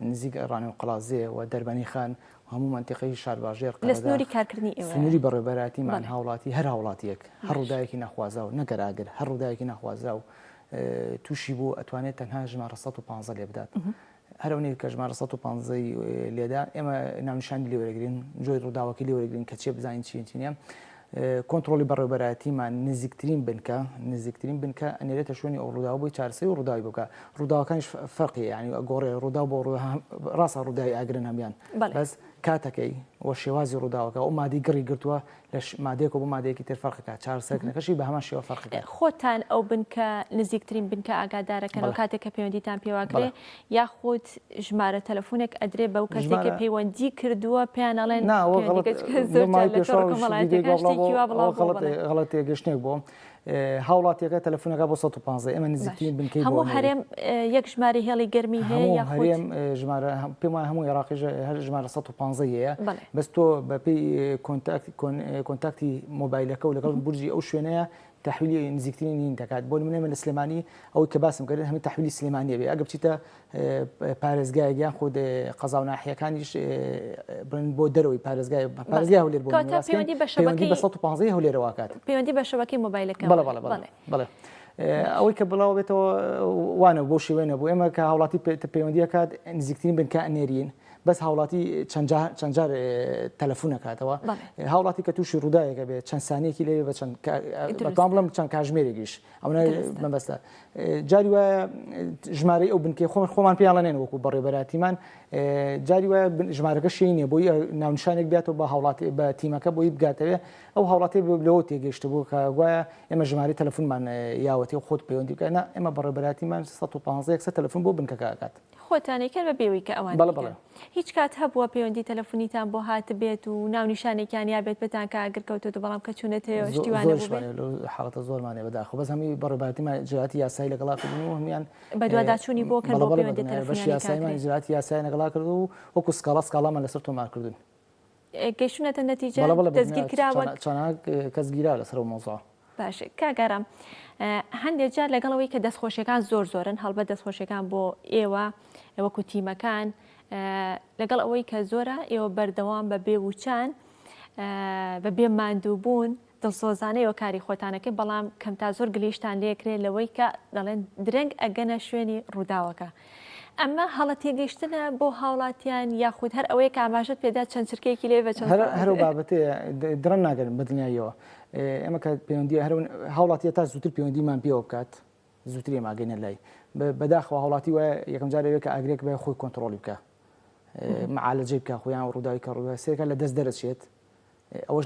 نزیک ڕانێ و قەڵازێ و دەربانی خان هەموو منتیقەی شارباژێر لە سنووری کارکردنی ئێوە سنووری بەڕێوەبەراتیمان هاوڵاتی هەر هاوڵاتیەک هەر ڕووداوێکی نەخوازا و نەگەراگر هەر ڕووداوێکی نەخوازا و تووشی بوو ئەتوانێت تەنها ژمارە 115 لێ بدات هەرونی کە ژمارە 115 لێدا ئێمە ناونیشانی لێوەرەگرین جۆی ڕووداوەکەی لێوەرەگرین کە چێ بزانین چینە کۆنتترۆلی بەڕێوەبەراتیمان نزیکترین بنکە ئەنێرێتە شوێنی ئەو ڕووداوە بۆی چارەسەری و ڕووداوی بکە ڕووداوەکانیش فەرقی ینی گۆڕێ ڕوودا بۆ ڕاستە ڕووداوی ئاگرن هەمیان بەس کاتەکەی وە شێوازی ڕووداوەکە ئەو مادی گڕی گرتووە لە مادێک و بۆ مادەیەکی تر فەرقەکە چارەسەرکردنەکەشی بە هەمان شێوە فەرقەکە خۆتان ئەو بنکە نزیکترین بنکە ئاگادارەکەنەوە کاتێک کە پەیوەندیتان پێواکرێ یاخود ژمارە تەلەفۆنێک ئەدرێ بەو کەسێکی پەیوەندی کردووە پێیانەڵێن غەڵەتی گەشتێک بۆ هاوڵاتیەکە تەلەفۆنەکە بۆ 115 ئێمە نزیکترین بنکەی هەموو هەرێم یەک ژماری هێڵی گەرمی هەیە هەرێم ژمارە پێم وایە هەموو عێراقیش هەر ژمارە 115 هەیە بەس تۆ بەپێی کۆنتاکتی مۆبایلەکە و لەگەڵ بورجی ئەو شوێنەیە تحویلی نزیکترین نین دەکات بۆ نمونە من لە سلێمانی ئەوەی کە باسم کردن هەموو تحویلی سلێمانیە بێ ئەگە بچیتە پارێزگایەکیان خۆ قەزا و ناحیەکانیش بن بۆ دەرەوەی پارێزگای هەولێر بۆ پەیوەندی بە 150 هەولێرەوە کات پەیوەندی بە شەبەکەی مۆبایلەکە بەڵێ ئەوەی کە بڵاو بێتەوە وانە بۆ شێوێنە بوو ئێمە کە هاوڵاتی پەیوەندی کات نزیکترین بنکە ئەنێرین بەس هاوڵاتی چەند جار تەلەفۆن نکاتەوە هاوڵاتی کە تووشی ڕووداوێکە بێت چەند سانەیەکی لێ بەتوان بڵم چەند کاژمێرێکیش ئەوە مەبەستە جاری وایە ژمارەی ئەو بنکەی خۆمان پێیاڵێنێن وەکو بەڕێبەراتیمان جاری وایە ژمارەکە شینە بۆی ناونشانێک بێتەوە بە هاوڵاتی بە تیمەکە بۆی بگاتەوێ ئەو هاوڵاتی لەوە تێگەشتە بوو کە گوایە ئێمە ژماری تەلەفۆنمان یاوەتی و خۆت پەیوەندی بکەنە ئێمە بەڕێبەراتیمان 150 تەلەفۆن بۆ بنکەکە ئاکات خۆتانێکرد بە بێوەی کە ئەوان هیچ کات هەبووە پەیوەندی تەلەفۆنیتان بۆ هات بێت و ناونیشانێکیان یا بێت بتان کە ئەگرکەوتێت بەڵام کە چوونێتەوە شتیوانە حاڵەتە زۆرمانێ بەداخۆ بەس هەمی بەڕێبەراتیمان جێراتی یاسایی لەگەڵا کردن و هەمیان بەدواداچوونی بۆ کە بۆ پەیوەندی تەلەفۆنی یاساییمان جێراتی یاسایی لەگەڵا کرد و وەکو سکاڵامان لەسەر تۆمار کردن گەیشتونەتە نەتیجە دەستگیر کراوە چەند کەس گیرا لەسەر مۆزوع باش کاگەرم هەندێک جار لەگەڵەوەی کە دەستخۆشیەکان زۆرن هەڵبەت دەستخۆشیەکان بۆ ئێوە وەکو تیمەکان لەگەڵ ئەوەی کە زۆرە ئێوە بەردەوام بە بێوچان بە بێ ماندووبوون دڵسۆزانەیەوە کاری خۆتانەکەی بەڵام کەم تا زۆر گلیشتان لێکرێت لەوەی کە دەڵێن درەنگ ئەگەنە شوێنی ڕووداوەکە ئەمە هەڵە تێگەیشتنە بۆ هاوڵاتیان یاخود هەر ئەوەیە کە ئاماژەت پێدا چەند چرکێکی لێ بە هەرو بابەتێ درەن ناگەن بەدنیایەوە ئێمە کە پەیوەندی هاوڵاتیە تا زووتر پەیوەندیمان پێوە بکات زووتری ماگەینە لای بەداخەوە هاوڵاتی وایە یەکەم جارەوەی کە ئاگرێک بە خۆی کۆنتترۆلی بکە معالەجێ بکە خۆیان ڕووداوی کە ڕوودا سێکە لە دەست دەرەچێت ئەوەش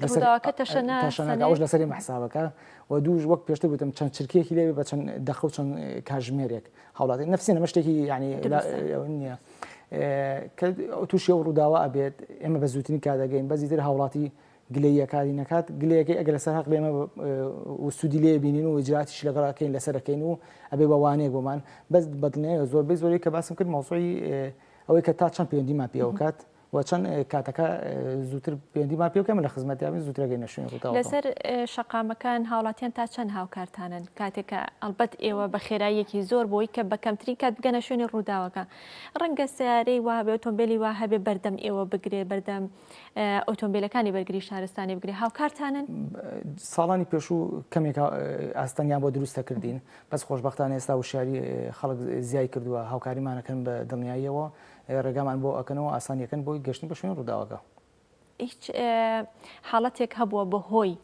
ئەوەش لەسەری مەحسابەکە و دووش وەک پێشتر بوتم چەند چرکێکی لێ بە چەند دەخە و چەند کاژمێرێک هاوڵاتی نفسینە مەشتێکی ینی نییە کە تووشی ئەو ڕووداوە ئەبێت ئێمە بە زووتنی کادەگەین بەزیتر هاوڵاتی گلەیەکاری نەکات گلەیەکەی ئەگەر لەسەر حەق بێمە سوودی لێ بینین و ئجراتیش لەگەڵاکەین لەسەرەکەین و ئەبێ بە وانەیە بۆمان بەس بەدڵنەیە زۆربەی زۆری کە باسم کرد مۆزوعی ئەوەی کە تا چەند پەیوەندیمان پێوە کات و چەند کاتەکە زووتر پەیوەندیمان پێ بکەم لە خزمەتیان زووتر گەینە شوێنی ڕووداوە لەسەر شەقامەکان هاوڵاتیان تا چەند هاوکارتانن کاتێکە ئەلبەت ئێوە بە خێراییەکی زۆر بۆی کە بە کەمترین کات بگەنە شوێنی ڕووداوەکە ڕەنگە سیارەی وا هەبێ ئۆتۆمبیلی وا هەبێ بەردەم ئێوە بگرێ بەردەم ئۆتۆمبیلەکانی بەرگری شارستانی بگرێ هاوکارتانن ساڵانی پێشوو کەمێک ئاستانیان بۆ دروستە کردین بەس خۆشبەختانە ئێستا وشاری خەڵک زیای کردووە هاوکاریمانەکەن بە دڵنیاییەوە ڕێگامان بۆ ئەکەنەوە ئاسانیەکەن بۆی گەشتن بە شوێن ڕووداوەکە هیچ حاڵەتێک هەبووە بەهۆی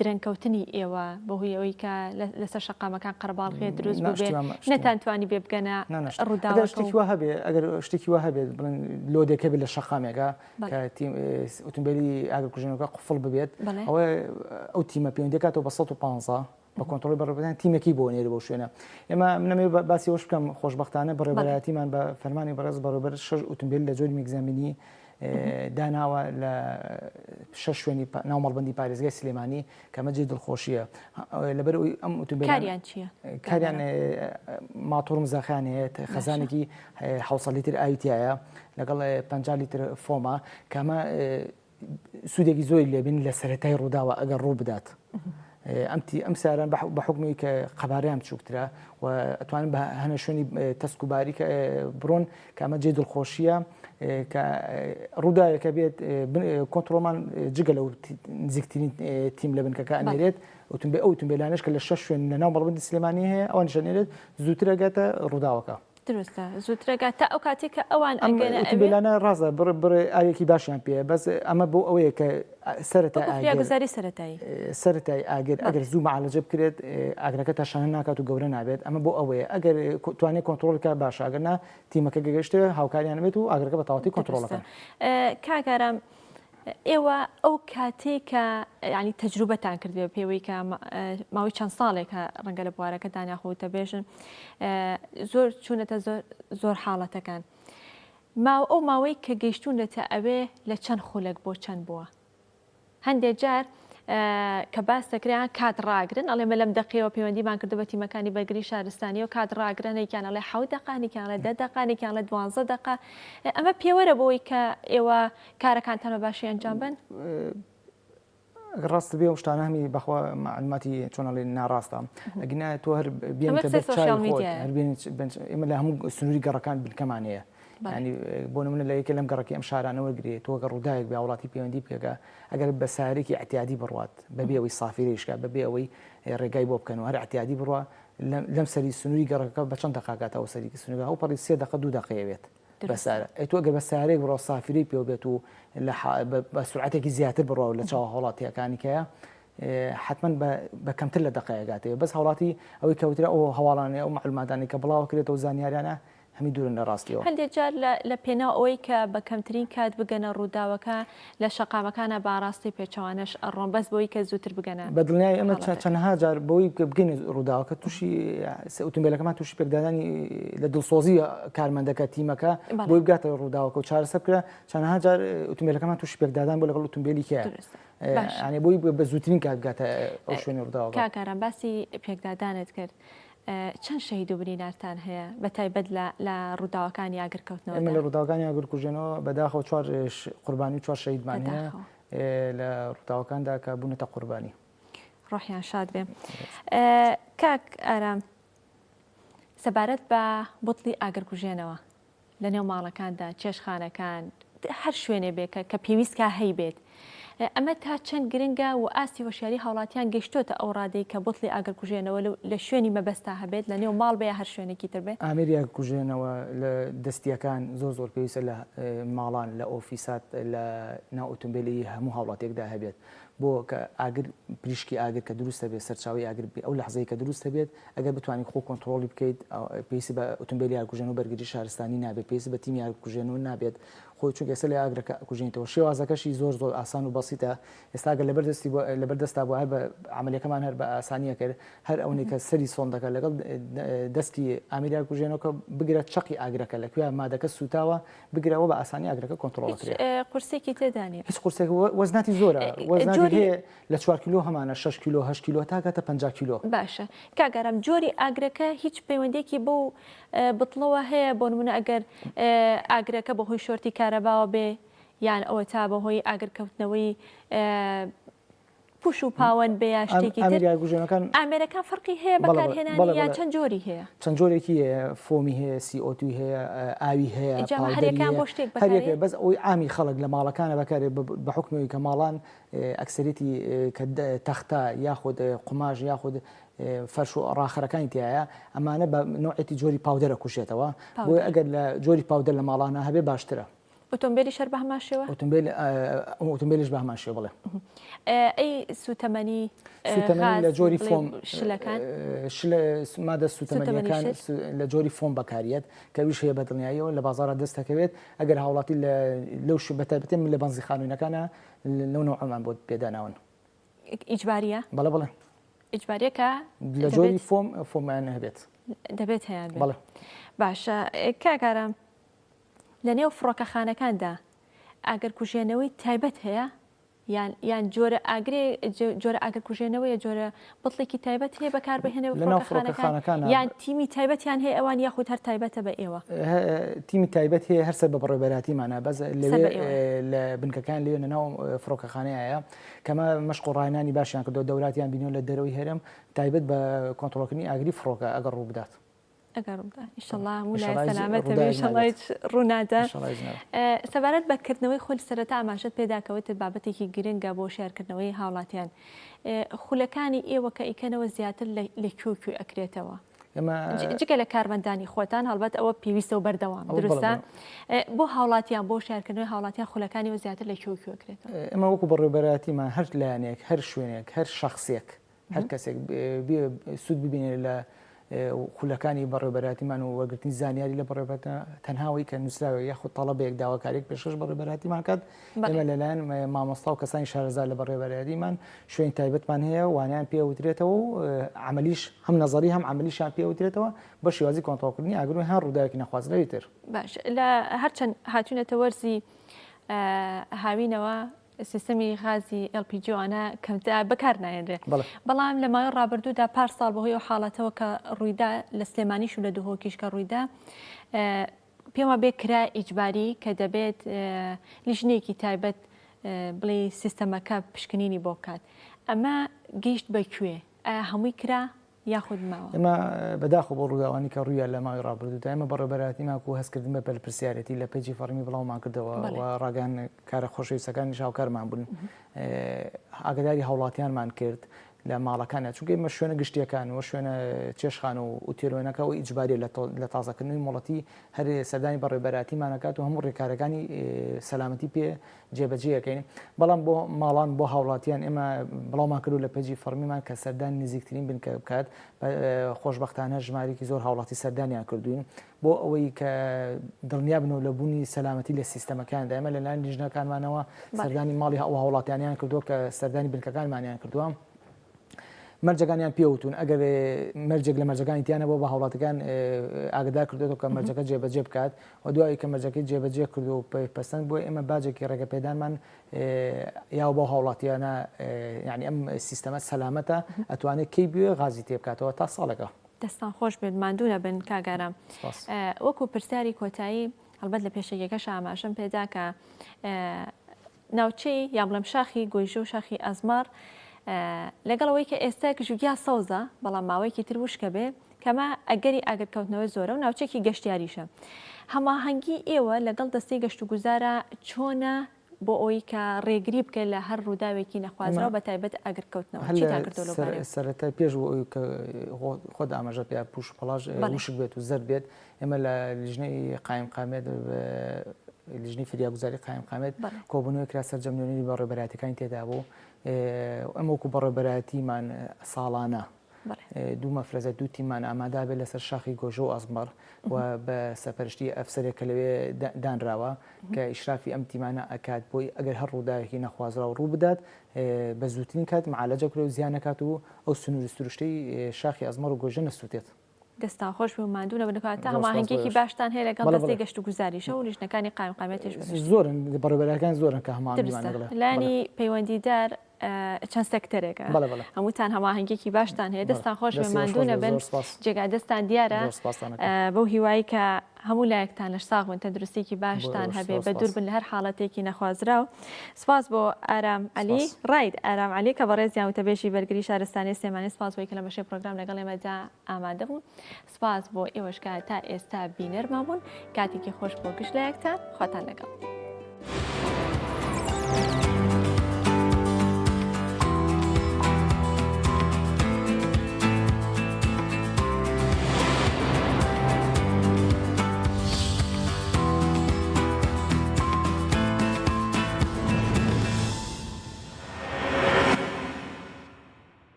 درەنکەوتنی ئێوە بەهۆی ئەوەی کە لەسەر شەقامەکان قەرباڵغێ دروست بێت نەتانتوانی بێ بگەنە ڕووداوە شتێکی وا هەبێ ئەگەر شتێکی وا هەبێت بڵێن لۆدێکە بێت لە شەقامێکە کە ئۆتۆمبیلی ئاگرکوژێنەکە قفڵ ببێت ئەوە ئەو تیمە پەیوەندی دەکاتەوە بە 150 بە کۆنتترۆلی بەڕێبەران تیمێکی بۆ نێر بۆ شوێنە ئێمە منەمێ باسی ئەوش بکەم خۆشبەختانە بەڕێبەراتیمان بە فەرمانی بەڕێز بەڕێبەر 6 ئۆتۆمبیل لە جۆری میگزامینی داناوە لە 6 شوێنی ناومەڵبەندی پارێزگای سلێمانی کەمە جێ دڵخۆشیە لەبەر ئەم ئۆتۆمبیل کاریان چییە؟ کاریان ماتۆڕ مزاخانەیە خەزانێکی 700 لیتر ئاویتیایە لەگەڵ 50 لیتر فۆمە کەمە سوودێکی زۆری لێبین لە سەرەتای ڕووداوە ئەگەر ڕوو بدات. ئەم ساران بە حکمی کە قەبارەیان بچووکترە و ئەتوانن بە هەنە شوێنی تەسک و باریکە بڕۆن کە ئەمە جێ دڵخۆشیە کە ڕووداوێکە بێت کۆنتترۆلمان جگە لەو نزیکترین تیم لە بنکەکە ئەنێرێت ئەو ئۆتۆمبیلانش کە لە 6 شوێن لە ناو مەڵبەندی سلێمانی هەیە ئەوان نیشانێرێت زووترە گاتە ڕووداوەکە. درستە زووترەگات تا ئەو کاتێک کە ئەوان ئۆتۆمبیلانە ڕاستە بڕێ ئاوێکی باشیان پێ بەس ئەمە بۆ ئەوەیە کە گوزاری سەرەتایی ئاگر ئەگەر زوو معالەجە بکرێت ئاگرەکە تاشانە ناکات و گەورە نابێت ئەمە بۆ ئەوەیە ئەگەر توانێت کۆنتترۆلکە باش ئەگەرنا تیمەکە گەگەشتە هاوکاریان بێت و ئاگرەکە بە تاواتی کۆنتترۆلەکە کاگەرم ئێوە ئەو کاتێکە ینی تەجروبەتان کردوێ پێوەی کە ماوەی چەند ساڵێکە ڕەنگە لە بوارەکەتان یاخۆتە بێژن زۆر چوونەتە زۆر حاڵەتەکان ئەو ماوەی کە گەیشتونەتە ئەوێ لە چەند خولێک بۆ چەند بووە هەندێک جار کە باس دەکریان کات ڕاگرن ئەڵێ مە لەم دقیەوە پەیوەندیمان کردو بە تیمەکانی بەرگری شارستانی و کات ڕاگرنێکیان ئەڵێ 7 دقیقانێکیان لە 10 دقیقانێکیان لە 12 دقیقە ئەمە پێوەرە بۆی کە ئێوە کارەکانتان بە باشی ئەنجام بن ڕاست بێ و شتانە هەمی بەخوا معلوماتی چۆنەڵێ ناڕاستە ئەگنا تۆ هەر بێنتە بەر چای خۆت ئێمە لە هەموو سنووری گەڕەکان بنکەمان هەیە ینی بۆ نمونە لە یەکە لەم گەڕەکە ئەم شارانەوە گرێت تۆ گە ڕووداوێک بە وڵاتی پەیوەندی بکەکە ئەگەر بە سارێکی احتیاطی بڕوات بەبێ ئەوەی سافرێشکە بەبێ ئەوەی ڕێگای بۆ بکەن و هەر احتیاطی بڕوە لەم سەری سنووری گەڕەکە بە چەند دقیقاتەوە سەری سنووری ئەو پەڕی 3 دقیقە 2 دقیقەوێت بەسارە تۆ گە بە سارێک بڕۆ سافری پێ بێت و بە سرعتێکی زیاتر بڕۆ لە چاوە هەوڵاتیەکانیکەیە حتمما بە کەمتر لە دقیقاتەوە بەس هەوڵاتی ئەوەی کەوترە ئەو هەواڵانەیە ئەو معلوماتانی کە بڵاو کرێتەوە زانیاریانە هەمی دوورن لە ڕاستیەوە هەندێک جار لە پێناو ئەوەی کە بە کەمترین کات بگەنە ڕووداوەکە لە شەقامەکانە باڕاستی پێچەوانش ئەڕۆن بەس بۆی کە زووتر بگەنە بە دڵنیای ئەمە چەندها جار بەوەی بگەین ڕووداوەکە تووشی ئۆتۆمبیلەکەمان تووشی پێکدادانی لە دڵسۆزی کارمەندەکە تیمەکە بۆی بگاتە ڕووداوەکە و چارەسەر کرا چەندها جار ئۆتۆمبیلەکەمان تووشی پێکدادان بۆ لەگەڵ ئۆتۆمبیلی کە یعنی بۆی بە زووترین کات بگاتە ئەو شوێنی ڕووداوەکە کاکاران باسی پێکدادانت کرد چەند شەهید و برینارتان هەیە بە تایبەت لە ڕووداوەکانی ئاگرکەوتنەوە ئێمە لە ڕووداوەکانی ئاگرکوژێنەوە بەداخەوە 4 قوربانی و 4 شەهیدمان هەیە لە ڕووداوەکاندا کە بوونەتە قوربانی ڕۆحیان شاد بێ کاک ئارام سەبارەت بە بوتڵی ئاگرکوژێنەوە لە نێو ماڵەکاندا چێشخانەکان هەر شوێنێ بێکە کە پێویستکە هەی بێت ئەمە تا چەند گرنگە و ئاستی هۆشیاری هاوڵاتیان گەشتۆتە ئەو ڕادەی کە بوتڵی ئاگرکوژێنەوە لە شوێنی مەبەستا هەبێت لە نێو ماڵ بێ هەر شوێنێکی تر بێت ئامێری ئاگرکوژێنەوە لە دەستیەکان زۆر پێویستە لە ماڵان لە ئۆفیسات لە ناو ئۆتۆمبیلی هەموو هاوڵاتێکدا هەبێت بۆ کە ئاگر پریشکی ئاگر کە دروستە بێت سەرچاوی ئاگر ئەو لەحزەی کە دروستە بێت ئەگەر بتوانانی خۆ کۆنتترۆلی بکەیت پێویستی بە ئۆتۆمبیلی ئاگرکوژێن و بەرگری شارستانی نابێت پێویستی بە تیمی ئاگرکوژێنەوە نابێت خۆی چونکە ئێستا لە ئاگرەکە کوژێنیتەوە شێوازەکەشی زۆر ئاسان و بەسیتە ئێستا گە لەبەردەستا بۆ هەر بە عملیەکەمان هەر بە ئاسانیە کرد هەر ئەوەی کە سەری سۆن دەکات لەگەڵ دەستی ئامێری ئاگرکوژێنەوە بگرێت چەقی ئاگرەکە لەکوێ مادەکە سوتاوە بگرەوە بە ئاسانی ئاگرەکە کۆنتترۆڵکرێت قورسێکی تێدانی هیچ قورسێک وەزناتی زۆرە وەزناتی هەیە لە 4 کیلۆ هەمانە 6 کیلۆ 8 کیلۆ تاکاتە 50 کیلۆ باشە کاگەرم جۆری ئاگرەکە هیچ پەیوەندێکی بۆ بتڵەوە هەیە بۆ نمونە ئەگەر ئاگرەکە بەهۆی شۆرتی کارەباوە بێ یان ئەوە تا بەهۆی ئاگرکەوتنەوەی پوش و پاوەند بێ یا شتێکی ئامێرەکان فەرقی هەیە بەکارهێنانی یان چەند جۆری هەیە چەند جۆرێکی فۆمی هەیە CO2 هەیە ئاوی هەیە هەرێکان بۆ شتێک هەرێک بەس ئەوی ئامی خەڵک لە ماڵەکانە بەکارێت بە حکمەوەی کە ماڵان ئەکسەرێتی تەختە یاخود قماژ یاخود فەرش و ڕاخەرەکانی تایە ئەمانە بە نوعێتی جۆری پاودەرە کوشێتەوە بۆی ئەگەر لە جۆری پاودەر لە ماڵانە هەبێ باشترە ئۆتۆمبیلی شەر بە هەمان شێوە ئۆتۆمبیلیش بە هەمان شێوە بڵێ ئەی سوتەمەنی لە جۆری فۆم شلەکان مادە سوتەمەنیەکان لە جۆری فۆم بەکارێت کە ویش هەیە بەدڵنیاییەوە لە بازارە دەست دەکەوێت ئەگەر هاوڵاتی لەو بەتایبەتی من لە بەنزی خانووینەکانە لەو نوعمان بۆ پێداناون ئیجباریە بەڵێ ئیجباریەکە لە جۆری فۆمیان هەبێت دەبێت هەیە بەڵێ باشە کاکارم لە نێو فڕۆکەخانەکاندا ئاگرکوژێنەوەی تایبەت هەیە یان جۆرە ئاگرکوژێنەوەی جۆرە بڵێکی تایبەت هەیە بەکاربهێنەوە فڕۆکەخانەکان یان تیمی تایبەتیان هەیە ئەوان یاخود هەر تایبەتە بە ئێوە تیمی تایبەت هەیە هەرسەر بە بەڕێبەراتیمانە بەس لە بنکەکان لێ ناو فڕۆکەخانەیە کەمە مەشق و ڕاینانی باشیان کردو دەوراتیان بینیەوە لە دەرەوەی هەرم تایبەت بە کۆنتترۆلکردنی ئاگری فڕۆکە ئەگەر ڕوو بدات ئەگەڕدا ئیشەڵڵا وڵای سەلامەتە ئیشەڵڵا ڕوونادە سەبارەت بەکردنەوەی خۆل سەرەتا ئاماژەت پێداکەوێت بابەتێکی گرنگە بۆ شێرکردنەوەی هاوڵاتیان خولەکانی ئێوە کە ئیکەنەوە زیاتر لە کوێ ئەکرێتەوە جگە لە کارمەندانی خۆتان هەڵبەت ئەوە پێویستە و بەردەوام درستە بۆ هاوڵاتیان بۆ شارکردنەوەی هاوڵاتیان خولەکانی و زیاتر لە کوێکرێتەوە ئەمە وەکو بەڕێبەراتیمان هەر لایەنێک هەر شوێنێک هەر شخصێک هەر کەسێک سوود ببینێت لە خولەکانی بەڕێبەراتیمان و وەرگرتنی زانیاری لە بەڕێبەتە تەنهاوی کە نووسراوی یاخود تەڵەبێک داواکارێک پێشکەش بەڕێبەراتیمان کات ئێمە لەلایەن مامۆستا و کەسانی شارەزار لە بەڕێبەراتیمان شوێن تایبەتمان هەیە وانیان پێوترێتەوە و عملیش هەم نەزەری هەم عملیشان پێوترێتەوە بە شێوازی کۆنتترۆلکردنی ئاگرۆی هەر ڕووداوێکی نەخوازراوی تر باش لە هەرچەند هاتوونەتە وەرزی هاوینەوە سیستەمی غازی LPG-وانە کەمتە بەکار نایێنرێت بەڵام لە ماوەی ڕابردوودا پار ساڵ بەهۆی و حاڵەتەوە کە ڕوویدا لە سلێمانیش و لە دوهۆکیش کە ڕوویدا پێوە بێ کرا ئیجباری کە دەبێت لیژنێکی تایبەت بڵێ سیستەمەکە پشکنینی بۆ بکات ئەمە گەیشت بەکوێ هەمووی کرا یاخود ماوە ئەمە بەداخۆ بۆ ڕووداوانی کە ڕوویە لە ماوەی ڕابردوودا ئێمە بەڕێبەراتی ماکو هەستکردن بە پرسیارەتی لە پێیجی فەرمی بڵاومان کردەوە و ڕاگەان کارە خۆشەویستەکانی شاوکارمان بوون ئاگداری هاوڵاتیانمان کرد لە ماڵەکانە چونکە ئێمە شوێنە گشتیەکان و شوێنە چێشخان و ئوتێلۆنەکە و ئیجباری لە تازەکردنی مڵەتی هەر سەردانی بەڕێبەراتیمانەکات و هەموو ڕێکارەکانی سەلامەتی پێ جێبەجێەکەین بەڵام بۆ ماڵان بۆ هاوڵاتیان ئێمە بڵاومان کردو لە پێیجی فەرمیمان کە سەردانی نزیکترین بنکە بکات خۆشببختانە ژمارێکی زۆر هاوڵاتی سەردانیان کردوین بۆ ئەوەی کە دڵنیا بنەوە لە بوونی سەلامەتی لە سیستەمەکاندا ئێمە لەلایەن لیژنەکانمانەوە سەردانی ماڵی ئەو هاوڵاتیانیان کردووە کە سەردانی بنکەکانمانیان کردووە مەرجەکانیان پێوتون ئەگەر مەرجێک لە مەرجەکانی تیانە بۆ بە هاوڵاتەکان ئاگدار کردێتەوە کە مەرجەکە جێبەجێ بکات و دوایی کە مەرجەکەی جێبەجێ کردو و پەسەند بۆ ئێمە باجێکی ڕێگەپێدانمان یا بۆ هاوڵاتیانە یعنی ئەم سیستەمە سەلامەتە ئەتوانێت کەی بوێ غازی تێ بکاتەوە تا ساڵێکە دەستان خۆش بێت ماندوونە بن کاگارم وەکو پرسیاری کۆتایی هەڵبەت لە پێشەکەش ئاماژەم پێدا کە ناوچەی یا بڵێم شاخی گۆیژە و شاخی ئەزمار لەگەڵەوەی کە ئێستا گژوگیا سەوزە بەڵام ماوەیەکی تر وشکە بێ کەمە ئەگەری ئاگرکەوتنەوەی زۆرە و ناوچێکی گەشتیاریشە هەماهەنگی ئێوە لەگەڵ دەستەی گەشت و گوزارە چۆنە بۆ ئەوی کە ڕێگری بکە لە هەر ڕووداوێکی نەخوازرەوە بە تایبەت ئاگرکەوتنەوە سەرەتا پێش کە خۆت ئاماژە پێ پوش پەڵاژ وشک بێت و زەر بێت ئێمە لە لیژنەی قایم قامێت لیژنی فریاگوزاری قایم قامێت کۆبوونەوەی کرا سەرجەمنوێنی بەڕێبەراتەکانی تێدا بوو ئەمە وەکو بەڕێبەراتیمان ساڵانە دوو مەفرەزە دوو تیمان ئامادا بێت لەسەر شاخی گۆژە و ئەزمەر و بە سەپەرشتی ئەفسەرێکە لەوێ دانراوە کە ئیشرافی ئەم تیمانە ئەکات بۆی ئەگەر هەر ڕووداوێکی نەخوازراوە ڕوو بدات بە زووترین کات معالەجە کرێ و زیانەکات و ئەو سنوورستروشتەی شاخی ئەزمەر و گۆژە نەسووتێت دەستان خۆش بوو ماندوونە بنکات تا هەماهەنگێکی باشتان هەیە لەگەڵ دەستی گەشت و گوزاریشە و لیژنەکانی قایم قامێتش زۆرن بەڕێبەرەکان زۆرن کە هەماهەنگیمان لانی پەیوەندیدار چەند سەکتەرێکە هەمووتان هەماهەنگێکی باشتان هەیە دەستان خۆش بێ ماندوونە بن جێگا دەستان دیارە بەو هیوایی کە هەموو لایەکتان لەش ساغ بن تەندروستێکی باشتان هەبێ بە دوور بن لە هەر حاڵەتێکی نەخوازراو سپاس بۆ ئارام عەلی ڕاید ئارام عەلی کە بەڕێزیان وتەبێژی بەرگری شارستانی سلێمانی سپاس بۆی کە لە بەشەی پرۆگرام لەگەڵ ئێمەدا ئامادە بوون سپاس بۆ ئێوەش کە تا ئێستا بینەرمان بوون کاتێکی خۆش بۆ گشت لایەکتان خواتان لەگەڵ